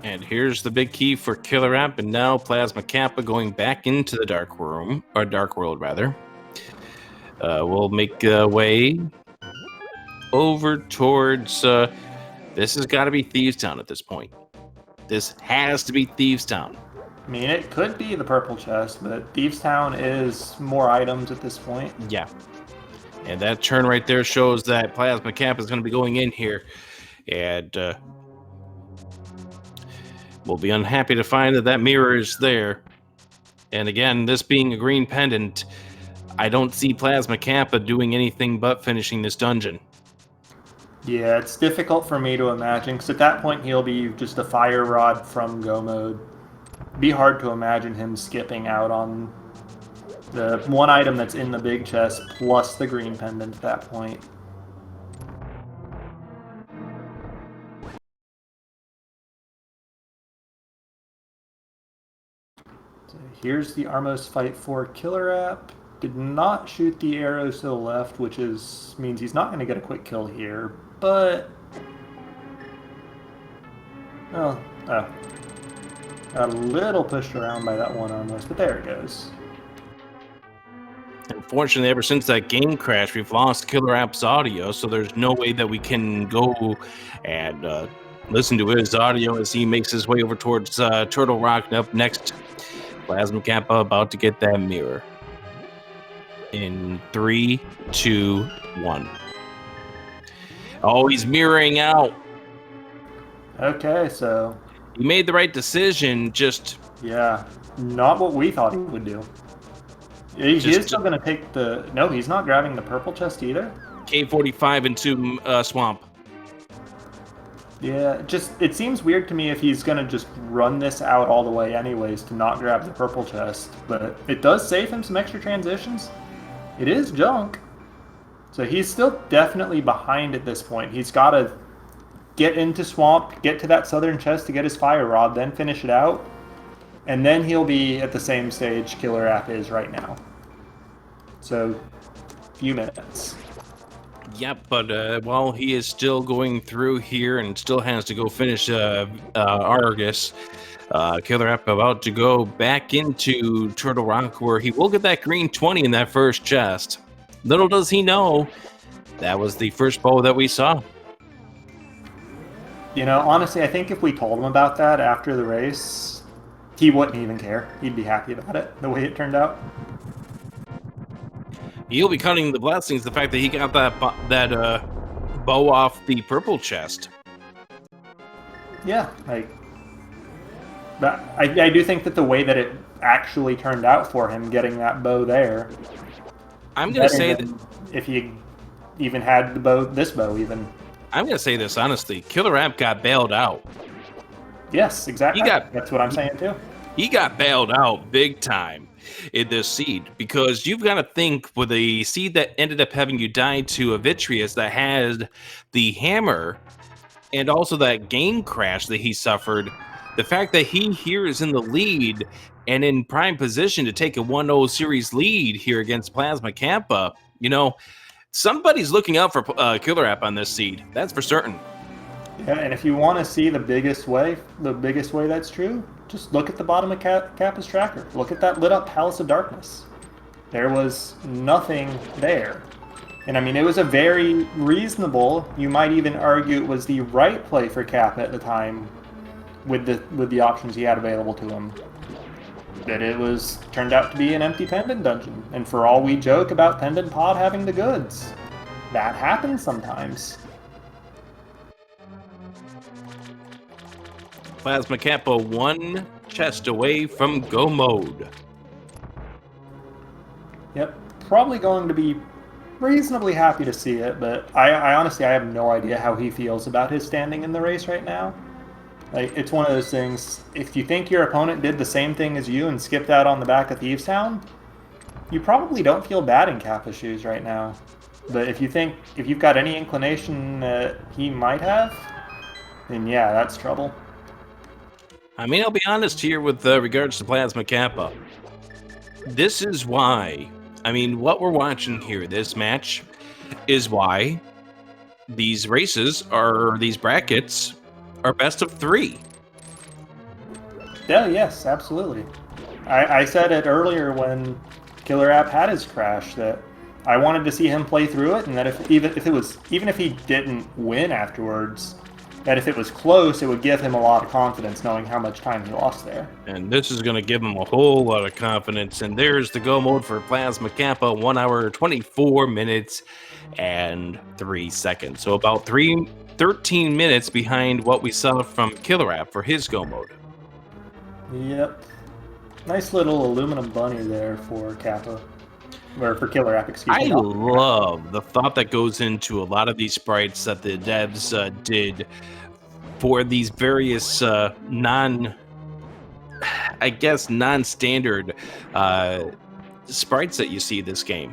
S2: And here's the big key for KillerApp, and now Plasma Kappa going back into the dark room, or dark world rather. We'll make way over towards. This has got to be Thieves Town at this point. This has to be Thieves Town.
S1: I mean, it could be the purple chest, but Thieves Town is more items at this point.
S2: Yeah. And that turn right there shows that Plasma Kappa is going to be going in here. And we'll be unhappy to find that mirror is there. And again, this being a green pendant, I don't see Plasma Kappa doing anything but finishing this dungeon.
S1: Yeah, it's difficult for me to imagine, because at that point he'll be just a Fire Rod from Go Mode. Be hard to imagine him skipping out on the one item that's in the big chest plus the green pendant at that point. So here's the Armos fight for KillerApp. Did not shoot the arrows to the left, which means he's not going to get a quick kill here, but... Oh. Got a little pushed around by that one Armos, but there it goes.
S2: Unfortunately, ever since that game crash, we've lost KillerApp's audio, so there's no way that we can go and listen to his audio as he makes his way over towards Turtle Rock. Up next, Plasma Kappa about to get that mirror. In 3, 2, 1. Oh, he's mirroring out.
S1: Okay, so...
S2: He made the right decision, just...
S1: Yeah, not what we thought he would do. He is still going to take the... No, he's not grabbing the purple chest either.
S2: K45 into Swamp.
S1: Yeah, it seems weird to me if he's going to just run this out all the way anyways to not grab the purple chest. But it does save him some extra transitions. It is junk. So he's still definitely behind at this point. He's got to get into Swamp, get to that southern chest to get his Fire Rod, then finish it out. And then he'll be at the same stage KillerApp is right now. So, few minutes.
S2: Yep, but while he is still going through here and still has to go finish Argus, KillerApp about to go back into Turtle Rock, where he will get that green 20 in that first chest. Little does he know, that was the first bow that we saw.
S1: You know, honestly, I think if we told him about that after the race, he wouldn't even care. He'd be happy about it, the way it turned out.
S2: He'll be cutting the blessings, the fact that he got that bow off the purple chest.
S1: Yeah, but I do think that the way that it actually turned out for him, getting that bow there...
S2: I'm going to say that...
S1: If he even had this bow even.
S2: I'm gonna say this honestly. KillerApp got bailed out.
S1: Yes, exactly. That's what I'm saying too.
S2: He got bailed out big time in this seed, because you've got to think with a seed that ended up having you die to a Vitreous that had the hammer and also that game crash that he suffered, the fact that he here is in the lead and in prime position to take a 1-0 series lead here against Plasma Kappa, you know, somebody's looking out for KillerApp on this seed. That's for certain.
S1: Yeah, and if you want to see the biggest way that's true, just look at the bottom of Kappa's tracker. Look at that lit up Palace of Darkness. There was nothing there. And I mean, it was a very reasonable, you might even argue it was the right play for Kappa at the time with the options he had available to him. That it turned out to be an empty Pendant dungeon. And for all we joke about Pendant Pod having the goods, that happens sometimes.
S2: Plasma Kappa one chest away from go mode.
S1: Yep, probably going to be reasonably happy to see it, but I honestly have no idea how he feels about his standing in the race right now. Like, it's one of those things, if you think your opponent did the same thing as you and skipped out on the back of Thieves Town, you probably don't feel bad in Kappa's shoes right now. But if you've got any inclination that he might have, then yeah, that's trouble.
S2: I mean, I'll be honest here with regards to Plasma Kappa. This is why, I mean, what we're watching here, this match, is why these these brackets are best of 3.
S1: Yeah, yes, absolutely. I said it earlier when KillerApp had his crash that I wanted to see him play through it, and that even if he didn't win afterwards, that if it was close, it would give him a lot of confidence knowing how much time he lost there.
S2: And this is going to give him a whole lot of confidence. And there's the go mode for Plasma Kappa, 1 hour, 24 minutes, and 3 seconds. So about 13 minutes behind what we saw from KillerApp for his go mode.
S1: Yep. Nice little aluminum bunny there for Kappa. Or for KillerApp, excuse me.
S2: I love the thought that goes into a lot of these sprites that the devs did for these various non-standard sprites that you see this game.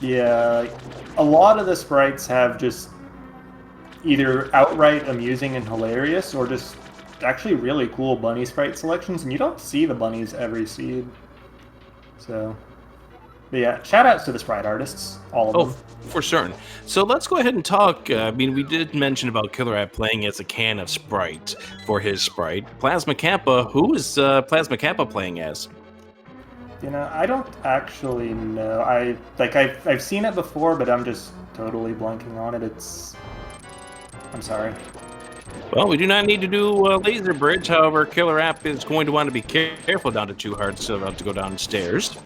S1: Yeah, a lot of the sprites have just either outright amusing and hilarious, or just actually really cool bunny sprite selections, and you don't see the bunnies every seed. So, but yeah, shout outs to the sprite artists, all of them.
S2: For certain. So let's go ahead and talk. I mean, we did mention about KillerApp playing as a can of Sprite for his sprite. Plasma Kappa, who is Plasma Kappa playing as?
S1: You know, I don't actually know. I've seen it before, but I'm just totally blanking on it. I'm sorry.
S2: Well, we do not need to do a laser bridge. However, KillerApp is going to want to be careful down to 2 hearts, so about to go downstairs.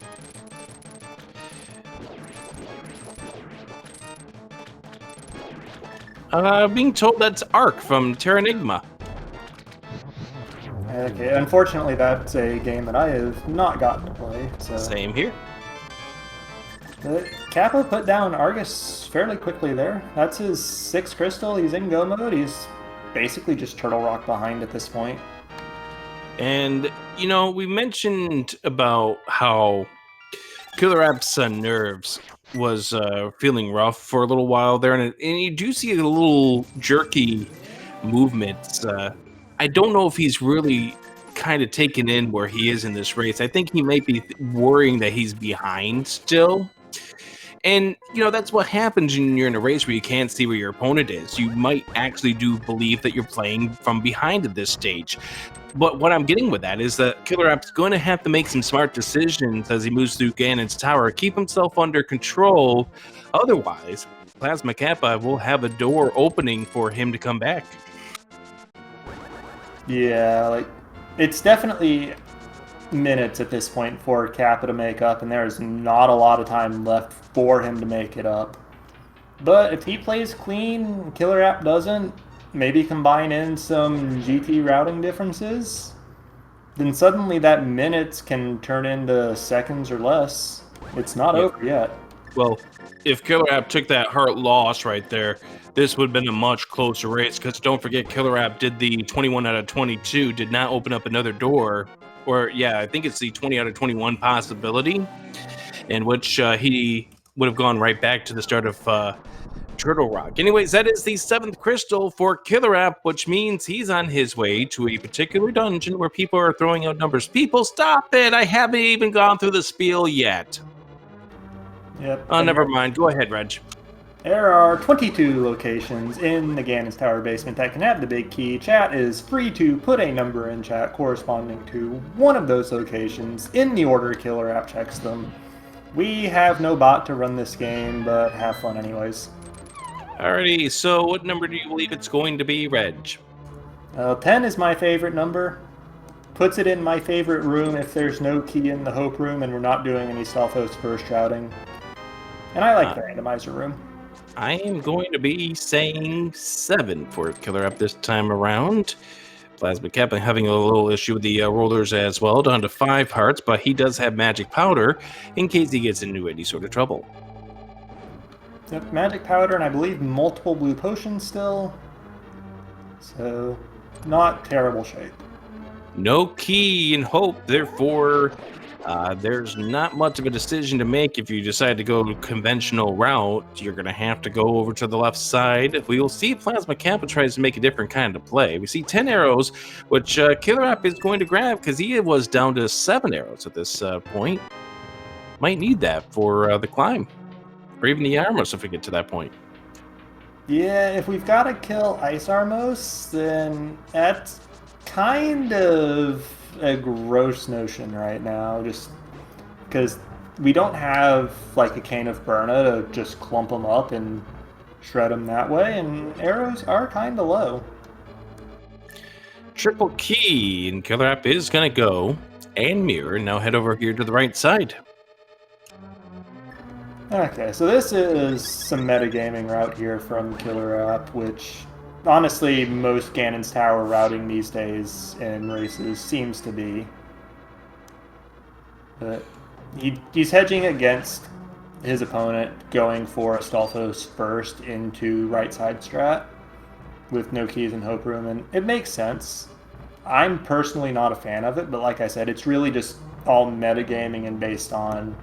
S2: Being told that's Ark from Terranigma.
S1: Okay, unfortunately, that's a game that I have not gotten to play. So.
S2: Same here.
S1: Kappa put down Argus fairly quickly there. That's his 6th crystal. He's in go mode. He's basically just Turtle Rock behind at this point.
S2: And, you know, we mentioned about how KillerApp's nerves was feeling rough for a little while there, and you do see a little jerky movements. I don't know if he's really kind of taken in where he is in this race. I think he might be worrying that he's behind still. And, you know, that's what happens when you're in a race where you can't see where your opponent is. You might actually do believe that you're playing from behind at this stage. But what I'm getting with that is that KillerApp's going to have to make some smart decisions as he moves through Ganon's tower, keep himself under control. Otherwise, Plasma Kappa will have a door opening for him to come back.
S1: Yeah, like, it's definitely minutes at this point for Kappa to make up, and there's not a lot of time left for him to make it up. But if he plays clean, KillerApp doesn't, maybe combine in some GT routing differences, then suddenly that minutes can turn into seconds or less. It's not over yet.
S2: Well, if KillerApp took that hard loss right there, this would have been a much closer race. Because don't forget, KillerApp did the 21 out of 22, did not open up another door. Or, yeah, I think it's the 20 out of 21 possibility, in which he would have gone right back to the start of Turtle Rock. Anyways, that is the 7th crystal for KillerApp, which means he's on his way to a particular dungeon where people are throwing out numbers. People, stop it! I haven't even gone through the spiel yet.
S1: Yep.
S2: Oh, never mind. Go ahead, Reg.
S1: There are 22 locations in the Ganon's Tower basement that can have the big key. Chat is free to put a number in chat corresponding to one of those locations in the order KillerApp checks them. We have no bot to run this game, but have fun anyways.
S2: Alrighty, so what number do you believe it's going to be, Reg?
S1: 10 is my favorite number. Puts it in my favorite room if there's no key in the Hope room and we're not doing any self-host first routing. And I like the randomizer room.
S2: I am going to be saying 7 for KillerApp this time around. Plasma Kappa having a little issue with the rollers as well, down to 5 hearts, but he does have magic powder in case he gets into any sort of trouble.
S1: Yep, magic powder and I believe multiple blue potions still. So, not terrible shape.
S2: No key in Hope, therefore there's not much of a decision to make if you decide to go conventional route. You're going to have to go over to the left side. We will see Plasma Kappa tries to make a different kind of play. We see 10 arrows, which KillerApp is going to grab because he was down to 7 arrows at this point. Might need that for the climb, or even the Armos if we get to that point.
S1: Yeah, if we've got to kill Ice Armos, then that's kind of a gross notion right now, just because we don't have like a Cane of Burna to just clump them up and shred them that way, and arrows are kind of low.
S2: Triple key, and KillerApp is going to go and mirror. Now head over here to the right side.
S1: Okay, so this is some metagaming route here from KillerApp, which honestly, most Ganon's Tower routing these days in races seems to be. But he's hedging against his opponent going for a Stalfos first into right side strat with no keys in Hope Room, and it makes sense. I'm personally not a fan of it, but like I said, it's really just all metagaming and based on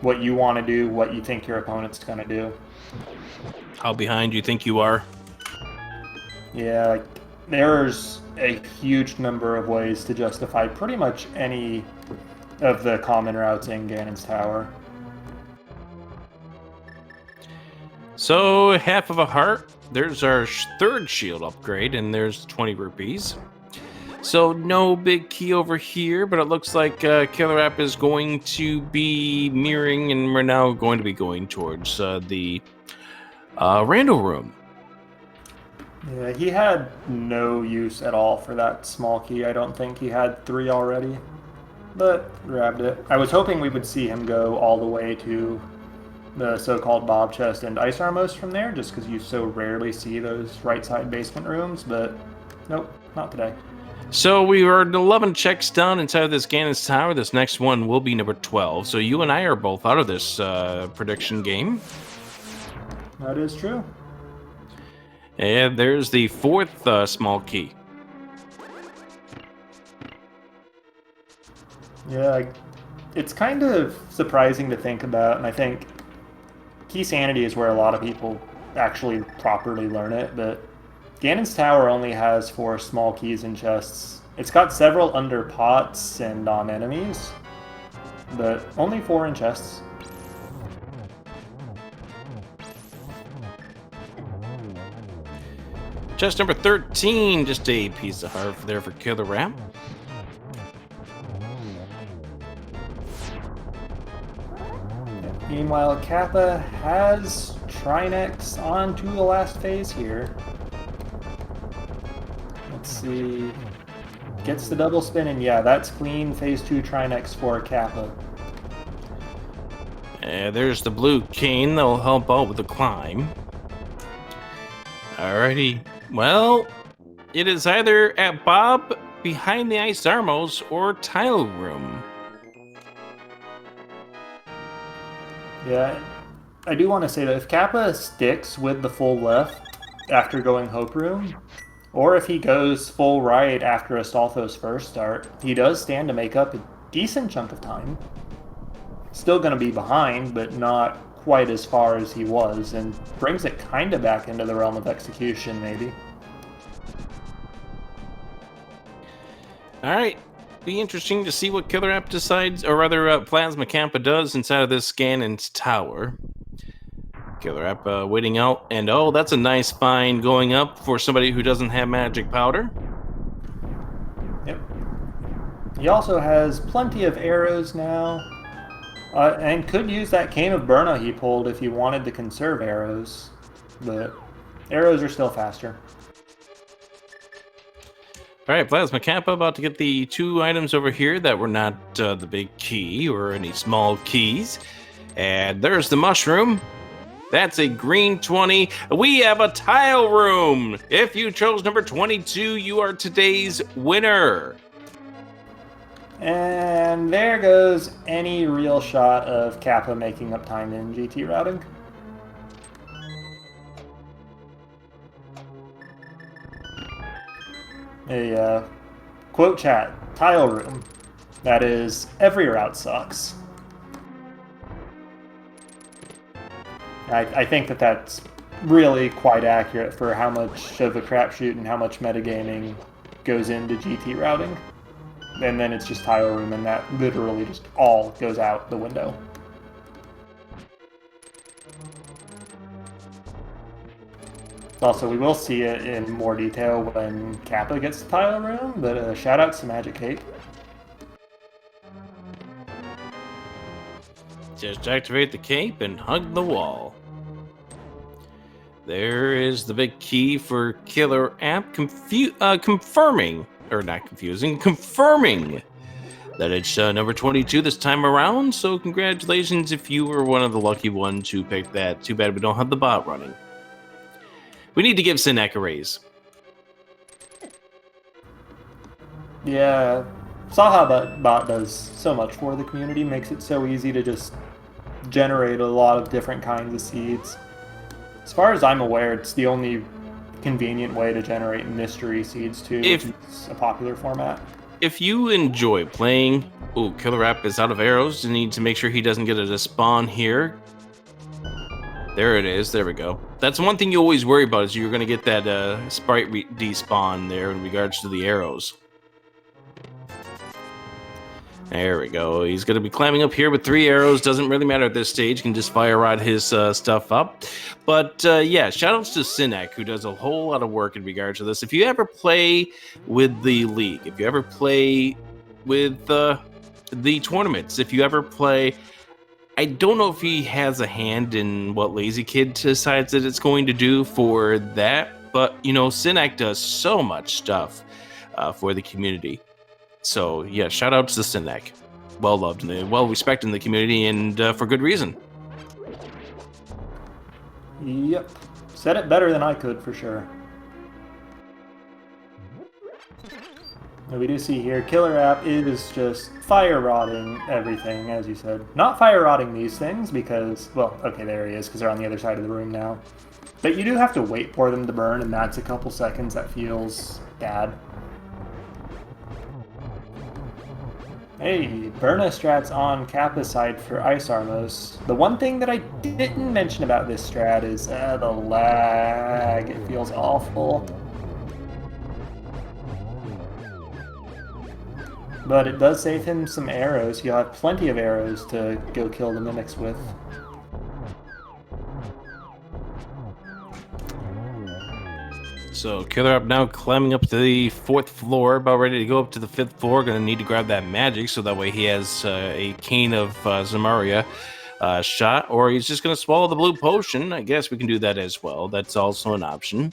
S1: what you want to do, what you think your opponent's going to do.
S2: How behind do you think you are?
S1: Yeah, like, there's a huge number of ways to justify pretty much any of the common routes in Ganon's Tower.
S2: So, half of a heart. There's our 3rd shield upgrade, and there's 20 rupees. So, no big key over here, but it looks like KillerApp is going to be mirroring, and we're now going to be going towards the Rando room.
S1: Yeah, he had no use at all for that small key. I don't think he had 3 already, but grabbed it. I was hoping we would see him go all the way to the so-called Bob Chest and Ice Armos from there, just because you so rarely see those right side basement rooms, but nope, not today.
S2: So we are 11 checks down inside of this Ganon's Tower. This next one will be number 12. So you and I are both out of this prediction game.
S1: That is true.
S2: And there's the 4th small key.
S1: Yeah, it's kind of surprising to think about, and I think Key Sanity is where a lot of people actually properly learn it, but Ganon's Tower only has 4 small keys and chests. It's got several under pots and on enemies, but only 4 in chests.
S2: Chest number 13, just a piece of heart there for KillerApp.
S1: Meanwhile, Kappa has Trinex on to the last phase here. Let's see. Gets the double spin, and yeah, that's clean phase 2 Trinex for Kappa.
S2: There's the blue cane that'll help out with the climb. Alrighty. Well, it is either at Bob, behind the Ice Armos, or Tile Room.
S1: Yeah, I do want to say that if Kappa sticks with the full left after going Hope Room, or if he goes full right after Astolfo's first start, he does stand to make up a decent chunk of time. Still going to be behind, but not quite as far as he was, and brings it kind of back into the realm of execution, maybe.
S2: All right. Be interesting to see what KillerApp decides, or rather, Plasma Kappa does inside of this Scannon's tower. KillerApp waiting out, and oh, that's a nice find going up for somebody who doesn't have magic powder.
S1: Yep. He also has plenty of arrows now, and could use that Cane of Burna he pulled if he wanted to conserve arrows, but arrows are still faster.
S2: All right, Plasma Kappa about to get the 2 items over here that were not the big key or any small keys. And there's the mushroom. That's a green 20. We have a tile room. If you chose number 22, you are today's winner.
S1: And there goes any real shot of Kappa making up time in GT routing. A quote chat, tile room. That is, every route sucks. I think that that's really quite accurate for how much of a crapshoot and how much metagaming goes into GT routing. And then it's just tile room, and that literally just all goes out the window. Also, we will see it in more detail when Kappa gets the tile room, but shout out to Magic Cape.
S2: Just activate the cape and hug the wall. There is the big key for KillerApp, confirming, or not confusing, confirming that it's number 22 this time around. So congratulations if you were one of the lucky ones who picked that. Too bad we don't have the bot running. We need to give Sinek a raise.
S1: Yeah, Saha bot does so much for the community, makes it so easy to just generate a lot of different kinds of seeds. As far as I'm aware, it's the only convenient way to generate mystery seeds too, which is a popular format.
S2: If you enjoy playing, KillerApp is out of arrows. You need to make sure he doesn't get a despawn here. There it is. There we go. That's one thing you always worry about, is you're going to get that sprite despawn there in regards to the arrows. There we go. He's going to be climbing up here with 3 arrows. Doesn't really matter at this stage. Can just fire rod his stuff up. But yeah, shoutouts to Sinek, who does a whole lot of work in regards to this. If you ever play with the league, if you ever play with the tournaments, if you ever play... I don't know if he has a hand in what Lazy Kid decides that it's going to do for that, but, you know, Sinek does so much stuff for the community. So, yeah, shout out to Sinek. Well loved and well respected in the community, and for good reason.
S1: Yep. Said it better than I could, for sure. And we do see here, KillerApp is just fire rotting everything, as you said. Not fire rotting these things because, well, okay, there he is, because they're on the other side of the room now. But you do have to wait for them to burn, and that's a couple seconds. That feels bad. Hey, Burna strats on Kappa's side for Ice Armos. The one thing that I didn't mention about this strat is the lag. It feels awful. But it does save him some arrows. He'll have plenty of arrows to go kill the mimics with.
S2: So KillerApp now climbing up to the 4th floor, about ready to go up to the 5th floor. Going to need to grab that magic, so that way he has a cane of Zamaria shot, or he's just going to swallow the blue potion. I guess we can do that as well. That's also an option.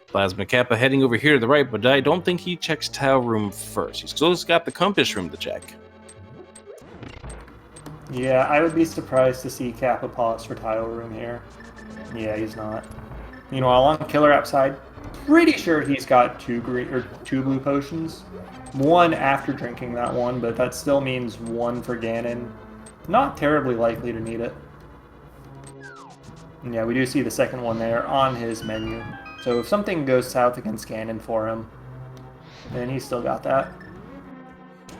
S2: Plasma Kappa heading over here to the right, but I don't think he checks tile room first. He's still got the compass room to check.
S1: Yeah, I would be surprised to see Kappa pause for tile room here. Yeah, he's not. Meanwhile, on KillerApp's side, pretty sure he's got 2 blue potions. 1 after drinking that one, but that still means 1 for Ganon. Not terribly likely to need it. And yeah, we do see the second one there on his menu. So if something goes south against Ganon for him, then he's still got that.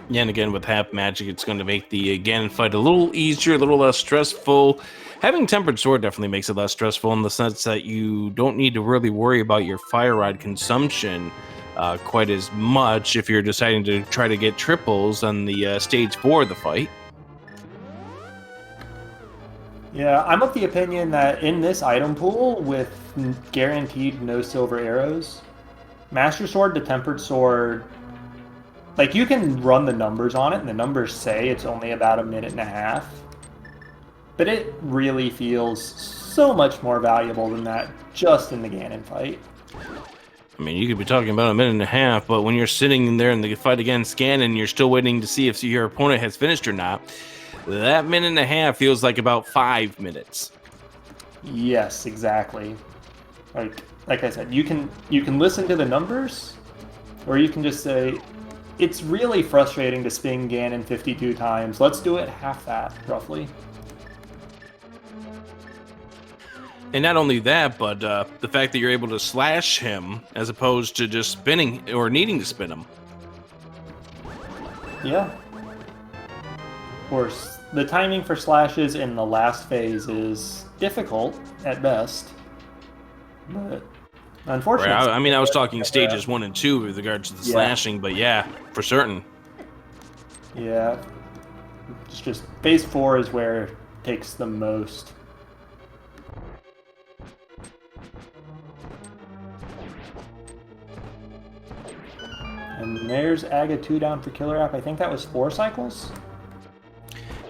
S2: Yeah, and again, with half magic, it's going to make the Ganon fight a little easier, a little less stressful. Having Tempered Sword definitely makes it less stressful in the sense that you don't need to really worry about your Fire Rod consumption quite as much if you're deciding to try to get triples on the stage 4 of the fight.
S1: Yeah, I'm of the opinion that in this item pool, with guaranteed no silver arrows, Master Sword to Tempered Sword, like, you can run the numbers on it, and the numbers say it's only about 1.5 minutes. But it really feels so much more valuable than that just in the Ganon fight.
S2: I mean, you could be talking about 1.5 minutes, but when you're sitting there in the fight against Ganon, you're still waiting to see if your opponent has finished or not. That 1.5 minutes feels like about 5 minutes.
S1: Yes, exactly. Like I said, you can listen to the numbers, or you can just say, it's really frustrating to spin Ganon 52 times. Let's do it half that, roughly.
S2: And not only that, but the fact that you're able to slash him as opposed to just spinning or needing to spin him.
S1: Yeah. Of course, the timing for slashes in the last phase is difficult at best. But unfortunately,
S2: Right, I mean, I was talking stages 1 and 2 with regards to the slashing, but yeah, for certain.
S1: Yeah. It's just phase 4 is where it takes the most. And there's Aga 2 down for KillerApp. I think that was 4 cycles?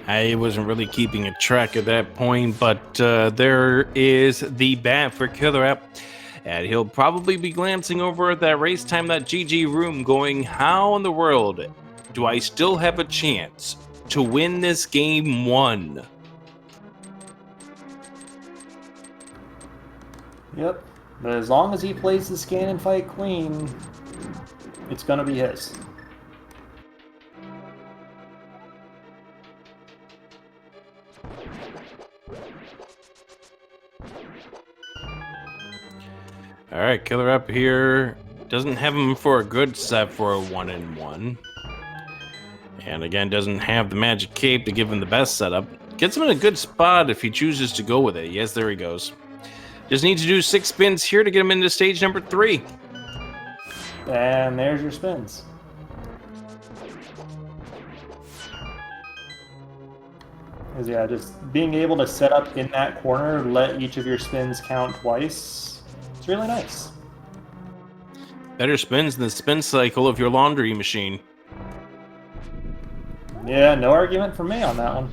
S2: I wasn't really keeping a track at that point, but there is the bat for KillerApp. And he'll probably be glancing over at that racetime.gg room going, how in the world do I still have a chance to win this game 1?
S1: Yep. But as long as he plays the scan and fight clean, it's going to be his.
S2: All right, KillerApp here doesn't have him for a good set for a 1-in-1. And again, doesn't have the magic cape to give him the best setup. Gets him in a good spot if he chooses to go with it. Yes, there he goes. Just need to do 6 spins here to get him into stage number 3.
S1: And there's your spins. Because yeah, just being able to set up in that corner, let each of your spins count twice, it's really nice.
S2: Better spins than the spin cycle of your laundry machine.
S1: Yeah, no argument from me on that one.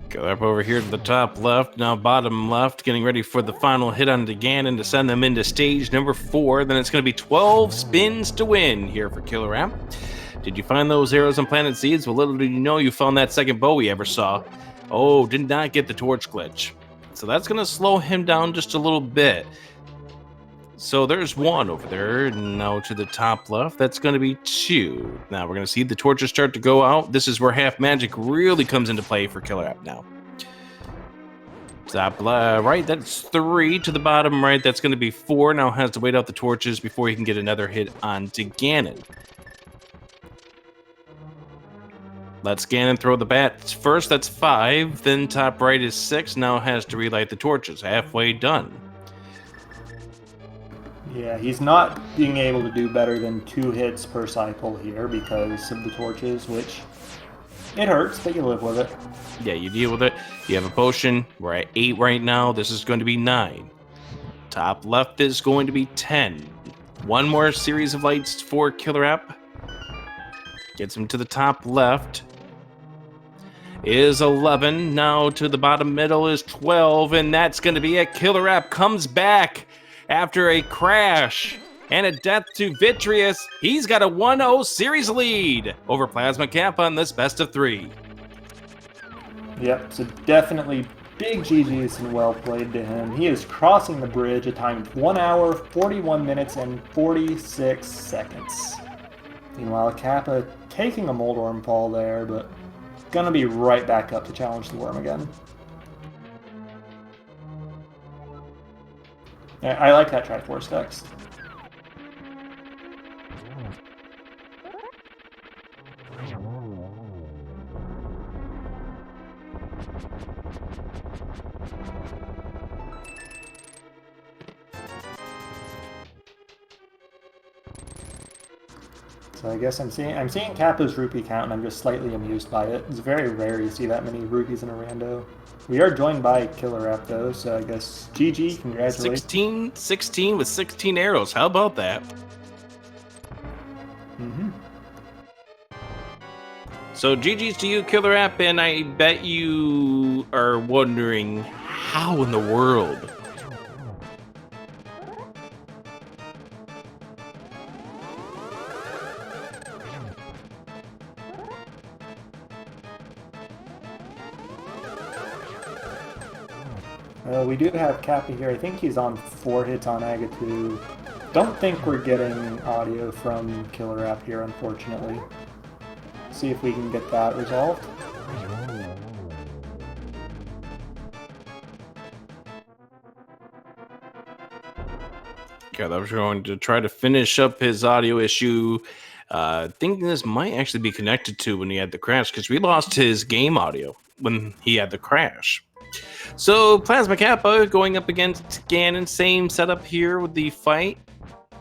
S2: KillerApp over here to the top left, now bottom left, getting ready for the final hit on Ganon to send them into stage number 4. Then it's going to be 12 spins to win here for KillerApp. Did you find those arrows and planet seeds? Well, little did you know you found that second bow we ever saw. Oh, did not get the torch glitch. So that's going to slow him down just a little bit. So there's 1 over there. Now to the top left, that's going to be 2. Now we're going to see the torches start to go out. This is where half magic really comes into play for KillerApp now. Top right, that's 3. To the bottom right, that's going to be 4. Now has to wait out the torches before he can get another hit onto Ganon. Let's Ganon throw the bats first, that's 5. Then top right is 6. Now has to relight the torches. Halfway done.
S1: Yeah, he's not being able to do better than 2 hits per cycle here because of the torches, which it hurts, but you live with it.
S2: Yeah, you deal with it. You have a potion. We're at 8 right now. This is going to be 9. Top left is going to be 10. 1 more series of lights for KillerApp. Gets him to the top left. Is 11. Now to the bottom middle is 12. And that's going to be it. KillerApp comes back after a crash and a death to Vitreous. He's got a 1-0 series lead over Plasma Kappa in this best of 3.
S1: Yep, so definitely big GG's and well played to him. He is crossing the bridge, a time of 1 hour, 41 minutes, and 46 seconds. Meanwhile, Kappa taking a mold worm fall there, but gonna be right back up to challenge the worm again. I like that Triforce Dex. So I guess I'm seeing Kappa's rupee count, and I'm just slightly amused by it. It's very rare you see that many rupees in a rando. We are joined by KillerApp though, so I guess GG, congratulations.
S2: 16 with 16 arrows. How about that?
S1: Mm-hmm.
S2: So GG's to you, KillerApp, and I bet you are wondering how in the world.
S1: We do have Kappa here. I think he's on 4 hits on Agatu. Don't think we're getting audio from KillerApp here, unfortunately. See if we can get that resolved.
S2: Okay, I was going to try to finish up his audio issue. Thinking this might actually be connected to when he had the crash, because we lost his game audio when he had the crash. So Plasma Kappa going up against Ganon, same setup here with the fight.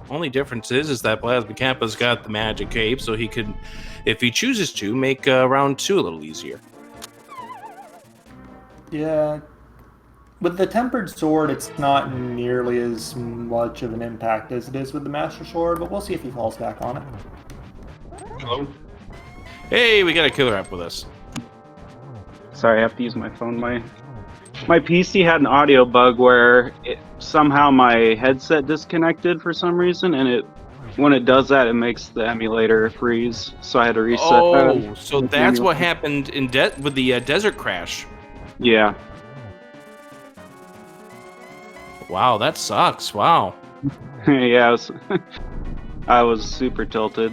S2: Only difference is that Plasma Kappa's got the magic cape, so he could, if he chooses to, make round 2 a little easier.
S1: Yeah. With the Tempered Sword, it's not nearly as much of an impact as it is with the Master Sword, but we'll see if he falls back on it.
S3: Hello?
S2: Hey, we got a KillerApp with us.
S3: Sorry, I have to use my phone. My PC had an audio bug where somehow my headset disconnected for some reason, and when it does that, it makes the emulator freeze. So I had to reset.
S2: Oh, so that's what happened with the desert crash.
S3: Yeah.
S2: Wow, that sucks. Wow.
S3: Yeah, I was super tilted.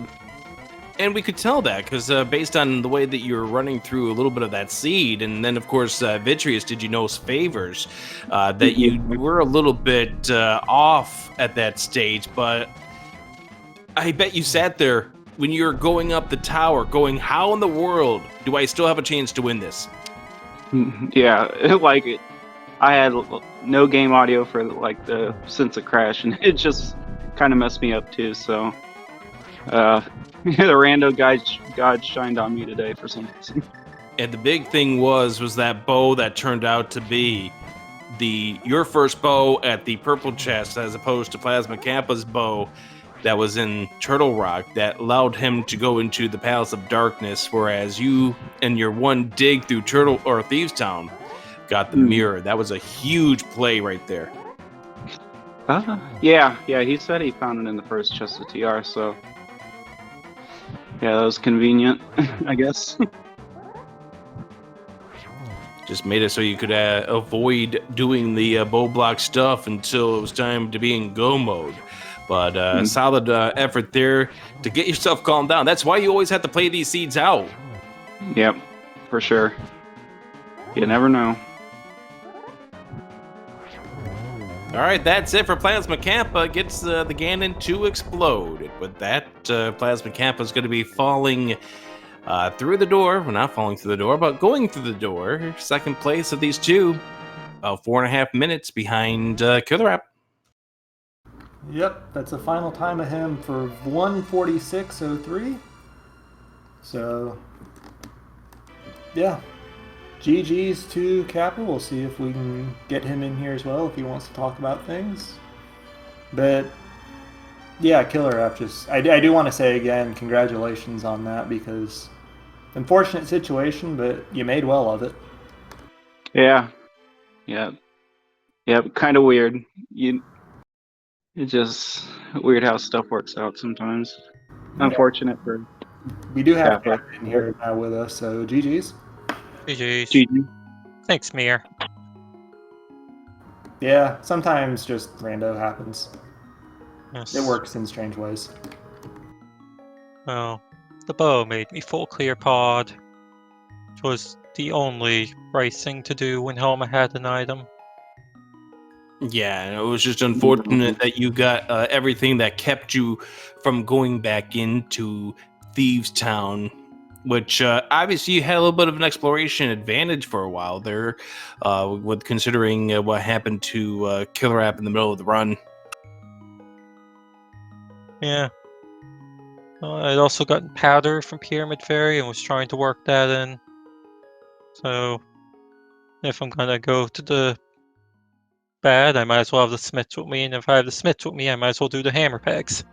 S2: And we could tell that because based on the way that you were running through a little bit of that seed, and then of course Vitreous did you no favors, that you were a little bit off at that stage. But I bet you sat there when you were going up the tower, going, "How in the world do I still have a chance to win this?"
S3: Yeah, I had no game audio for since the crash, and it just kind of messed me up too. So. The rando God shined on me today for some reason.
S2: And the big thing was that bow that turned out to be your first bow at the purple chest, as opposed to Plasma Kappa's bow that was in Turtle Rock, that allowed him to go into the Palace of Darkness, whereas you and your one dig through Thieves Town got the mirror. That was a huge play right there.
S3: Yeah, he said he found it in the first chest of TR, so yeah, that was convenient, I guess.
S2: Just made it so you could avoid doing the bow block stuff until it was time to be in go mode. But solid effort there to get yourself calmed down. That's why you always have to play these seeds out.
S3: Yep, for sure. You never know.
S2: All right, that's it for Plasma Kappa. Gets the Ganon to explode. With that, Plasma Kappa is going to be falling through the door. Well, not falling through the door, but going through the door. Second place of these two. About 4.5 minutes behind KillerApp.
S1: Yep, that's a final time of him for 1:46.03. So, yeah. GG's to Kappa. We'll see if we can get him in here as well if he wants to talk about things. But yeah, KillerApp I do want to say again, congratulations on that, because unfortunate situation, but you made well of it.
S3: Yeah. Kind of weird. It's just weird how stuff works out sometimes. Yeah. Unfortunate for.
S1: We do have Kappa in here now with us, so GG's.
S4: GG. Thanks, Mir.
S1: Yeah, sometimes just rando happens.
S4: Yes.
S1: It works in strange ways.
S4: Well, the bow made me full clear pod, which was the only right thing to do when Helma had an item.
S2: Yeah, and it was just unfortunate that you got everything that kept you from going back into Thieves Town, which obviously you had a little bit of an exploration advantage for a while there, with considering what happened to Killer App in the middle of the run.
S4: Yeah. I'd also gotten powder from Pyramid Fairy and was trying to work that in. So, if I'm gonna go to the bad, I might as well have the smiths with me, and if I have the smiths with me, I might as well do the hammer pegs.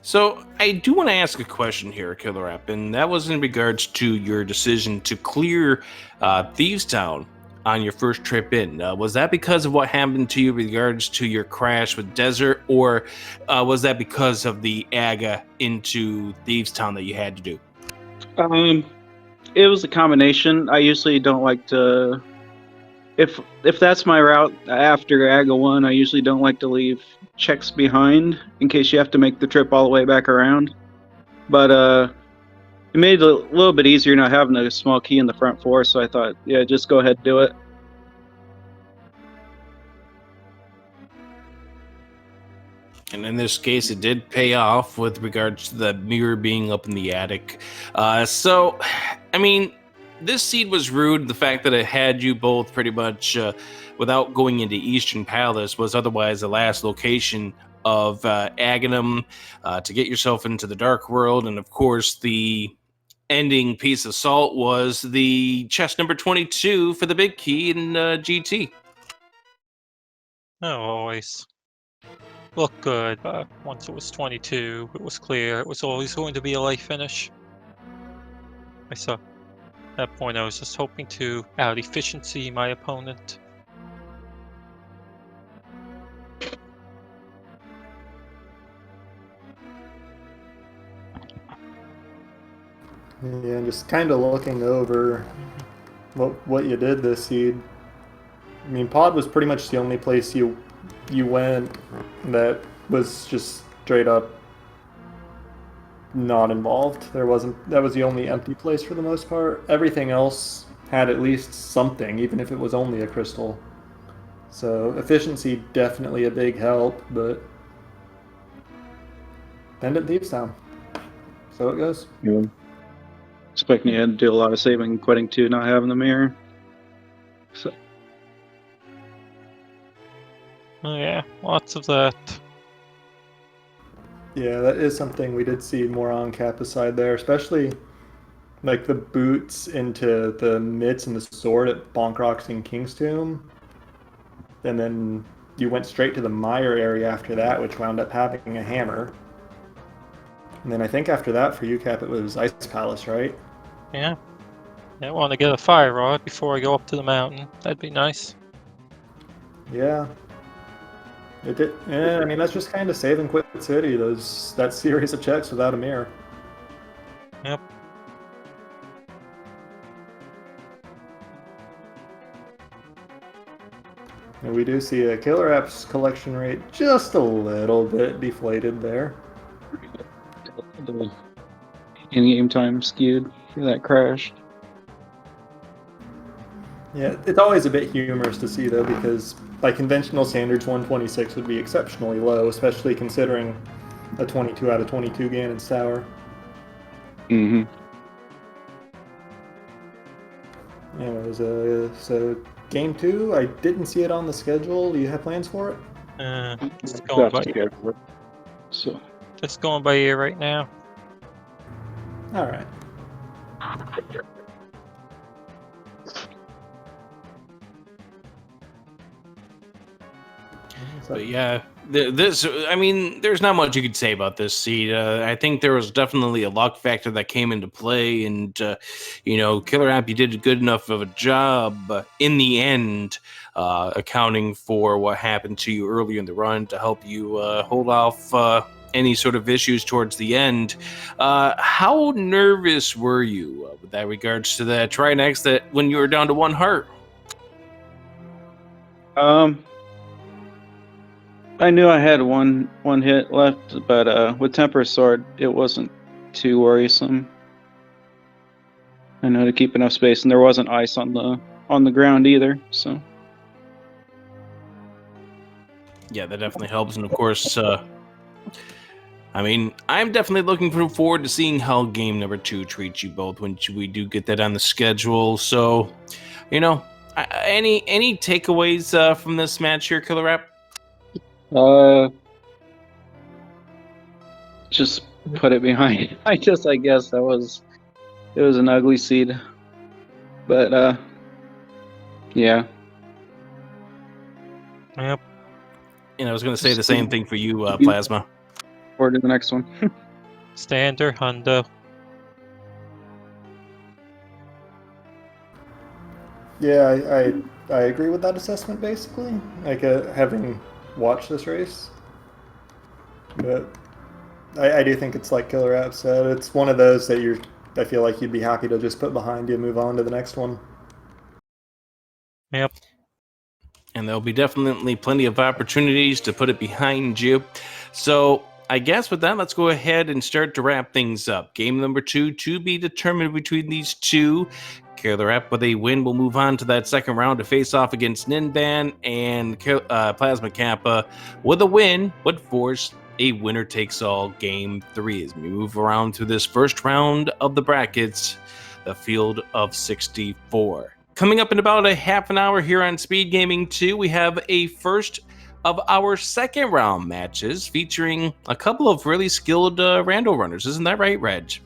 S2: So I do want to ask a question here, Killer App, and that was in regards to your decision to clear Thieves Town on your first trip in. Was that because of what happened to you with regards to your crash with Desert, or was that because of the AGA into Thieves Town that you had to do?
S3: It was a combination. I usually don't like to. If that's my route after AGA 1, I usually don't like to leave checks behind in case you have to make the trip all the way back around. But it made it a little bit easier not having a small key in the front four, so I thought, yeah, just go ahead and do it.
S2: And in this case, it did pay off with regards to the mirror being up in the attic. So, I mean, this seed was rude. The fact that it had you both pretty much without going into Eastern Palace was otherwise the last location of Aghanim to get yourself into the Dark World. And of course, the ending piece of salt was the chest number 22 for the big key in GT.
S4: Oh, always. Looked good, but once it was 22, it was clear it was always going to be a light finish. At that point, I was just hoping to out-efficiency my opponent.
S1: Yeah, and just kind of looking over what you did this seed. I mean, Pod was pretty much the only place you went that was just straight up not involved. That was the only empty place for the most part. Everything else had at least something, even if it was only a crystal. So efficiency definitely a big help, but Pendant Thieves Town. So it goes.
S3: Yeah. Expecting you had to do a lot of saving and quitting too, not having the mirror. So.
S4: Oh yeah, lots of that.
S1: Yeah, that is something we did see more on Kappa's side there, especially like the boots into the mitts and the sword at Bonk Rocks and King's Tomb. And then you went straight to the mire area after that, which wound up having a hammer. And then I think after that for you, Cap, it was Ice Palace, right?
S4: Yeah. I want to get a fire rod before I go up to the mountain. That'd be nice.
S1: Yeah. It did. Yeah, I mean that's just kind of save and quit city. That series of checks without a mirror.
S4: Yep.
S1: And we do see a Killer App's collection rate just a little bit deflated there.
S3: The in-game time skewed for that crash.
S1: Yeah, it's always a bit humorous to see though, because by conventional standards, 126 would be exceptionally low, especially considering a 22 out of 22 Ganon's Tower.
S3: Mm-hmm.
S1: Anyways, so game 2, I didn't see it on the schedule. Do you have plans for it?
S4: Just going by ear.
S3: So.
S4: Just going by ear right now.
S1: All right.
S2: But yeah, I mean, there's not much you could say about this seed. I think there was definitely a luck factor that came into play, and Killer App, you did a good enough of a job in the end, accounting for what happened to you earlier in the run to help you hold off any sort of issues towards the end. How nervous were you with that regards to that try next that when you were down to one heart?
S3: I knew I had one hit left, but with Temper Sword, it wasn't too worrisome. I know to keep enough space, and there wasn't ice on the ground either. So
S2: Yeah, that definitely helps. And of course, I mean, I'm definitely looking forward to seeing how game number 2 treats you both when we do get that on the schedule. So, you know, any takeaways from this match here, KillerApp?
S3: Just put it behind. I guess it was an ugly seed, but yeah.
S4: Yep.
S2: And I was going to say the same thing for you, Plasma.
S3: Forward to the next one.
S4: Standard Hundo.
S1: Yeah, I agree with that assessment basically. Like having watched this race, but I do think it's like KillerApp said. It's one of those that I feel like you'd be happy to just put behind you and move on to the next one.
S4: Yep.
S2: And there'll be definitely plenty of opportunities to put it behind you. So I guess with that, let's go ahead and start to wrap things up. Game number 2 to be determined between these two. KillerApp with a win will move on to that second round to face off against Ninban, and Plasma Kappa with a win would force a winner-takes-all Game 3 as we move around through this first round of the brackets, the field of 64. Coming up in about a half an hour here on Speed Gaming 2, we have a first of our second round matches featuring a couple of really skilled rando runners. Isn't that right, Reg?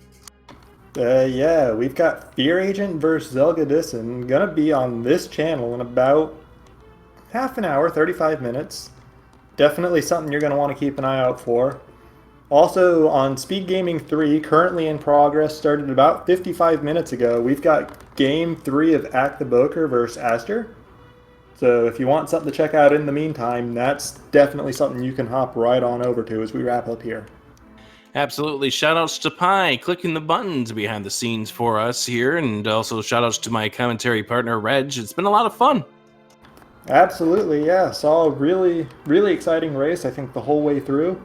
S1: Yeah, we've got Fear Agent versus Zelga Disson gonna be on this channel in about half an hour, 35 minutes. Definitely something you're gonna want to keep an eye out for. Also on Speed Gaming 3, currently in progress, started about 55 minutes ago. We've got Game 3 of Act the Boker versus Aster. So if you want something to check out in the meantime, that's definitely something you can hop right on over to as we wrap up here.
S2: Absolutely. Shoutouts to Pi clicking the buttons behind the scenes for us here, and also shoutouts to my commentary partner, Reg. It's been a lot of fun.
S1: Absolutely, yeah. Saw a really, really exciting race, I think, the whole way through.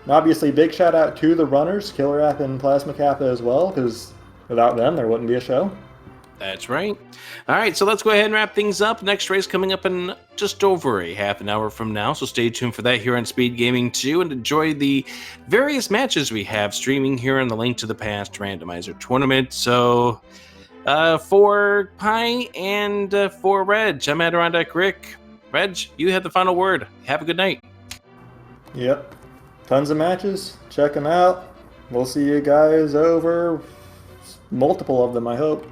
S1: And obviously, big shout out to the runners, KillerApp and Plasma Kappa as well, because without them, there wouldn't be a show.
S2: That's right. All right, so let's go ahead and wrap things up. Next race coming up in just over a half an hour from now, so stay tuned for that here on Speed Gaming 2 and enjoy the various matches we have streaming here on the Link to the Past Randomizer Tournament. So for Pi and for Reg, I'm Adirondack Rick. Reg, you have the final word. Have a good night.
S1: Yep. Tons of matches. Check them out. We'll see you guys over multiple of them, I hope.